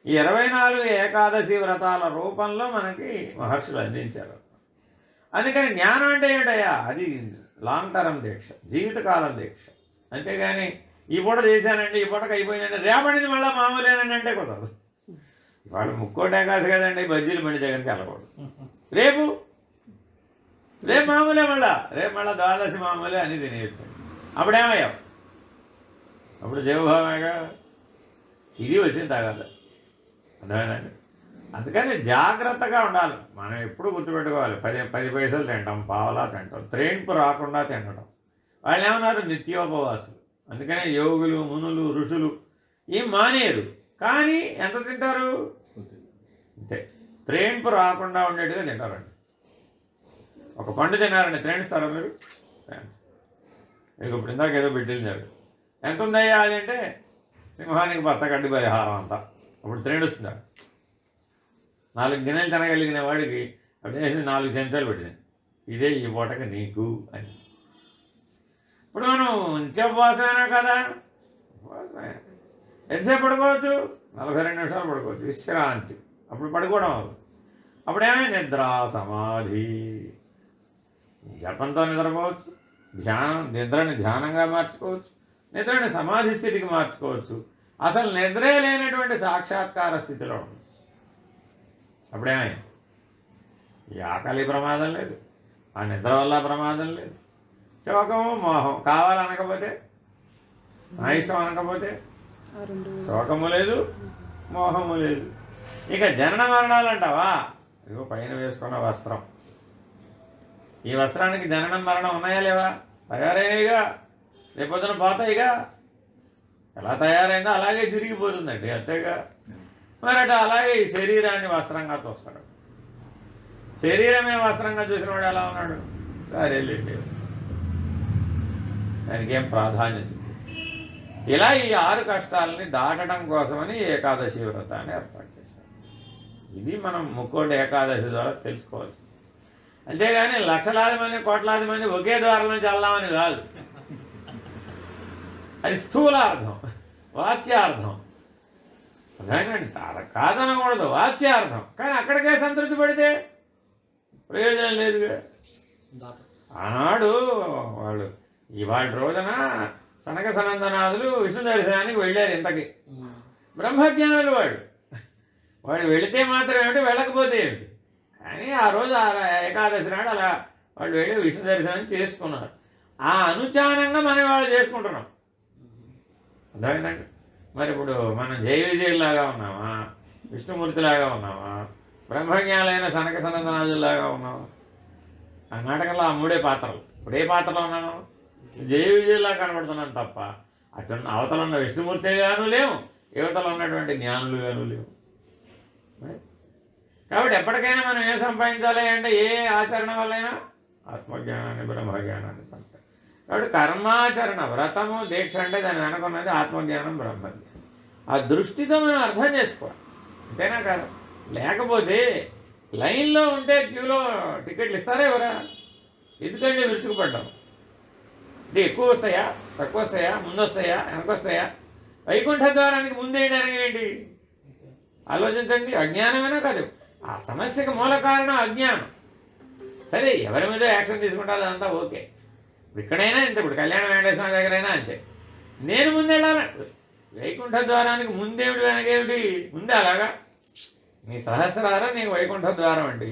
ఈ 24 ఏకాదశి వ్రతాల రూపంలో మనకి మహర్షులు అందించారు. అందుకని జ్ఞానం అంటే ఏమిటయ్యా? అది లాంగ్ టర్మ్ దీక్ష, జీవితకాలం దీక్ష. అంతేగాని ఈ పూట చేశానండి, ఈ పూటకు అయిపోయిందండి, రేపటిని మళ్ళీ మామూలేనండి అంటే కుదరదు. ఇవాళ ముక్కోటి ఏకాదశి కదండి, బజ్జీలు బండి దగ్గరికి వెళ్ళకూడదు. రేపు మామూలే, రేపు మళ్ళీ ద్వాదశి మామూలే అని తినేయచ్చు. అప్పుడేమయ్యావు? అప్పుడు జీవభావమేగా. ఇది వచ్చింది తాగాలి, అర్థమేనండి. అందుకని జాగ్రత్తగా ఉండాలి. మనం ఎప్పుడు గుర్తుపెట్టుకోవాలి. 10 పైసలు తింటాం, పావలా తింటాం, త్రేణింపు రాకుండా తినడం. వాళ్ళు ఏమన్నారు? నిత్యోపవాసులు. అందుకనే యోగులు, మునులు, ఋషులు ఏం మానేరు, కానీ ఎంత తింటారు? అంతే, త్రేణింపు రాకుండా ఉండేట్టుగా తింటారండి. ఒక పండు తిన్నారండి, త్రేణిస్తారా మీరు? మీకు ఇప్పుడు ఇందాక ఏదో పెట్టించారు, ఎంత ఉందయ్యా అది అంటే సింహానికి పచ్చగడ్డి పరిహారం అంతా. అప్పుడు త్రేణిస్తున్నారు. 4 గిన్నెలు తినగలిగిన వాడికి అప్పుడు 4 చెంచాలు పెట్టింది, ఇదే ఈ పూటకి నీకు అని. ఇప్పుడు మనం నిత్యోపవాసమైనా కదా, ఉపవాసమే. ఎంతసేపు పడుకోవచ్చు? 42 నిమిషాలు పడుకోవచ్చు, విశ్రాంతి. అప్పుడు పడుకోవడం అవ్వదు. అప్పుడేమే నిద్ర సమాధి, జపంతో నిద్రపోవచ్చు, నిద్రని ధ్యానంగా మార్చుకోవచ్చు, నిద్రని సమాధి స్థితికి మార్చుకోవచ్చు. అసలు నిద్రే లేనటువంటి సాక్షాత్కార స్థితిలో ఉండొచ్చు. అప్పుడేమైంది? ఈ ఆకలి ప్రమాదం లేదు, ఆ నిద్ర వల్ల ప్రమాదం లేదు. శోకము మోహం కావాలనకపోతే, నా ఇష్టం అనకపోతే శోకము లేదు, మోహము లేదు. ఇక జనన మరణాలు అంటావా? ఇదిగో పైన వేసుకున్న వస్త్రం, ఈ వస్త్రానికి జననం మరణం ఉన్నాయా లేవా? తయారైనవిగా, రేపొద్దున పోతాయిగా. ఎలా తయారైందో అలాగే చిరిగిపోతుందండి, అంతేగా. మరి అటు అలాగే ఈ శరీరాన్ని వస్త్రంగా చూస్తాడు. శరీరమే వస్త్రంగా చూసిన వాడు ఎలా ఉన్నాడు? సరే లేండి, దానికి ఏం ప్రాధాన్యత. ఇలా ఈ 6 కష్టాలని దాటడం కోసమని ఏకాదశి వ్రతాన్ని ఏర్పాటు చేశారు. ఇది మనం ముక్కోటి ఏకాదశి ద్వారా తెలుసుకోవాల్సి. అంతేగాని లక్షలాది మంది, కోట్లాది మంది ఒకే ద్వారం నుంచి వెళ్దామని కాదు. అది స్థూలార్థం, వాచ్యార్థం. అదేనండి, కాదనకూడదు, వాచ్యార్థం. కానీ అక్కడికే సంతృప్తి పడితే ప్రయోజనం లేదుగా. ఆనాడు వాళ్ళు ఇవాళ రోజున సనక సనందనాథులు విష్ణు దర్శనానికి వెళ్ళారు. ఇంతకి బ్రహ్మజ్ఞానులు వాడు వెళితే మాత్రం ఏమిటి, వెళ్ళకపోతే ఏమిటి. కానీ ఆ రోజు ఏకాదశి నాడు అలా వాళ్ళు వెళ్ళి విష్ణు దర్శనం చేసుకున్నారు. ఆ అనుచానంగా మనం వాళ్ళు చేసుకుంటున్నాం, అర్థమైందండి. మరి ఇప్పుడు మనం జయ విజయులాగా ఉన్నామా, విష్ణుమూర్తిలాగా ఉన్నామా, బ్రహ్మజ్ఞాలైన సనక సనందనాథుల్లాగా ఉన్నామా? ఆ నాటకంలో ఆ 3 పాత్రలు. ఇప్పుడు ఏ పాత్రలో ఉన్నాము? జయ విజయులా కనబడుతున్నాం తప్ప అటు అవతల ఉన్న విష్ణుమూర్తిగాను లేవు, యువతలో ఉన్నటువంటి జ్ఞానులుగాను లేవు. కాబట్టి ఎప్పటికైనా మనం ఏం సంపాదించాలి అంటే, ఏ ఆచరణ వల్లైనా ఆత్మజ్ఞానాన్ని బ్రహ్మజ్ఞానాన్ని సంపాదించాలి. కాబట్టి కర్మాచరణ, వ్రతము, దీక్ష అంటే దాని వెనకున్నది ఆత్మజ్ఞానం బ్రహ్మజ్ఞానం. ఆ దృష్టితో మనం అర్థం చేసుకోవాలి, అంతేనా కాదు? లేకపోతే లైన్లో ఉంటే క్యూలో టికెట్లు ఇస్తారా ఎవరా? ఎందుకంటే విరుచుకుపడ్డాం. అంటే ఎక్కువ వస్తాయా, తక్కువ వస్తాయా, ముందు వస్తాయా, వెనకొస్తాయా? వైకుంఠ ద్వారానికి ముందేయడానికి ఏంటి? ఆలోచించండి. అజ్ఞానమైనా కాదు, ఆ సమస్యకు మూల కారణం అజ్ఞానం. సరే, ఎవరి మీద యాక్షన్ తీసుకుంటారో అదంతా ఓకే. ఇక్కడైనా ఇంత, ఇప్పుడు కళ్యాణ వెంకటేశ్వర దగ్గరైనా అంతే. నేను ముందు వెళ్ళాలంటే వైకుంఠ ద్వారానికి ముందేమిటి వెనకేమిటి? ముందే అలాగా నీ సహస్రారం నీకు వైకుంఠ ద్వారం అండి.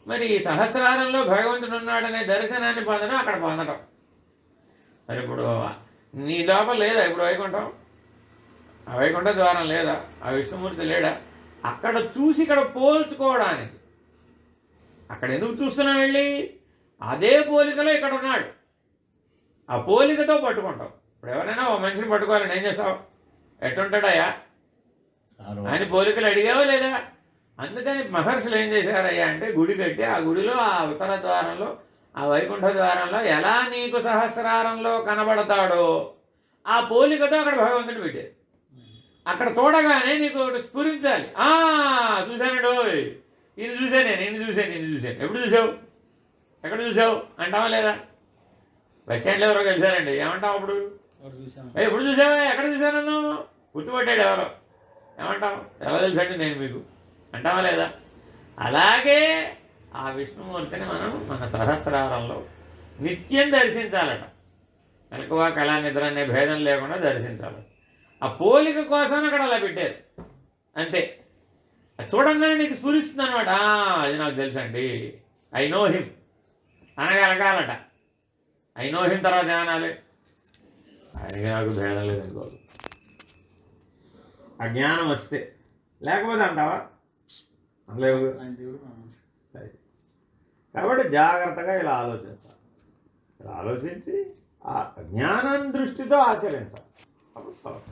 మరి ఈ సహస్రారంలో భగవంతుడు ఉన్నాడనే దర్శనాన్ని పొందడం అక్కడ పొందడం. మరి ఇప్పుడు నీ లోపల లేదా ఇప్పుడు వైకుంఠం? ఆ వైకుంఠ ద్వారం లేదా? ఆ విష్ణుమూర్తి లేడా? అక్కడ చూసి ఇక్కడ పోల్చుకోవడానికి. అక్కడ ఎందుకు చూస్తున్నాం వెళ్ళి? అదే పోలికలో ఇక్కడ ఉన్నాడు. ఆ పోలికతో పట్టుకుంటాం. ఇప్పుడు ఎవరైనా ఓ మనిషిని పట్టుకోవాలని ఏం చేస్తావు? ఎట్టుంటాడయ్యా ఆయన పోలికలు అడిగావా లేదా? అందుకని మహర్షులు ఏం చేశారయ్యా అంటే గుడి కట్టి ఆ గుడిలో ఆ ఉత్తర ద్వారంలో ఆ వైకుంఠ ద్వారంలో ఎలా నీకు సహస్రారంలో కనబడతాడో ఆ పోలికతో అక్కడ భగవంతుడు పెట్టారు. అక్కడ చూడగానే నీకు ఒకటి స్ఫురించాలి. చూశానండు, ఈయన చూశాను, నేను చూశాను, నేను చూశాను. ఎప్పుడు చూసావు? ఎక్కడ చూసావు అంటావా లేదా? బస్ స్టాండ్లో ఎవరో కలిశారండి, ఏమంటావు అప్పుడు? ఎప్పుడు చూసావా? ఎక్కడ చూసాను నన్ను? గుర్తుపట్టాడు ఎవరో, ఏమంటావు? ఎలా తెలుసండి నేను మీకు అంటావా లేదా? అలాగే ఆ విష్ణుమూర్తిని మనం మన సహస్రారంలో నిత్యం దర్శించాలట. మెలకువ కళా నిద్ర అనే భేదం లేకుండా దర్శించాలి. ఆ పోలిక కోసం అక్కడ అలా పెట్టారు అంతే. అది చూడంగానే నీకు స్ఫురిస్తుంది అనమాట. అది నాకు తెలుసండి, ఐ నో హిమ్ అనగలగాలట. ఐ నో హిమ్ తర్వాత ఏమనాలి? ఆయనకి నాకు భేదం లేదనుకోవాలి. ఆ జ్ఞానం వస్తే, లేకపోతే అంటావా? అనలేవు. కాబట్టి జాగ్రత్తగా ఇలా ఆలోచించాలి. ఇలా ఆలోచించి ఆ జ్ఞానం దృష్టితో ఆచరించాలి. అప్పుడు ఫలం.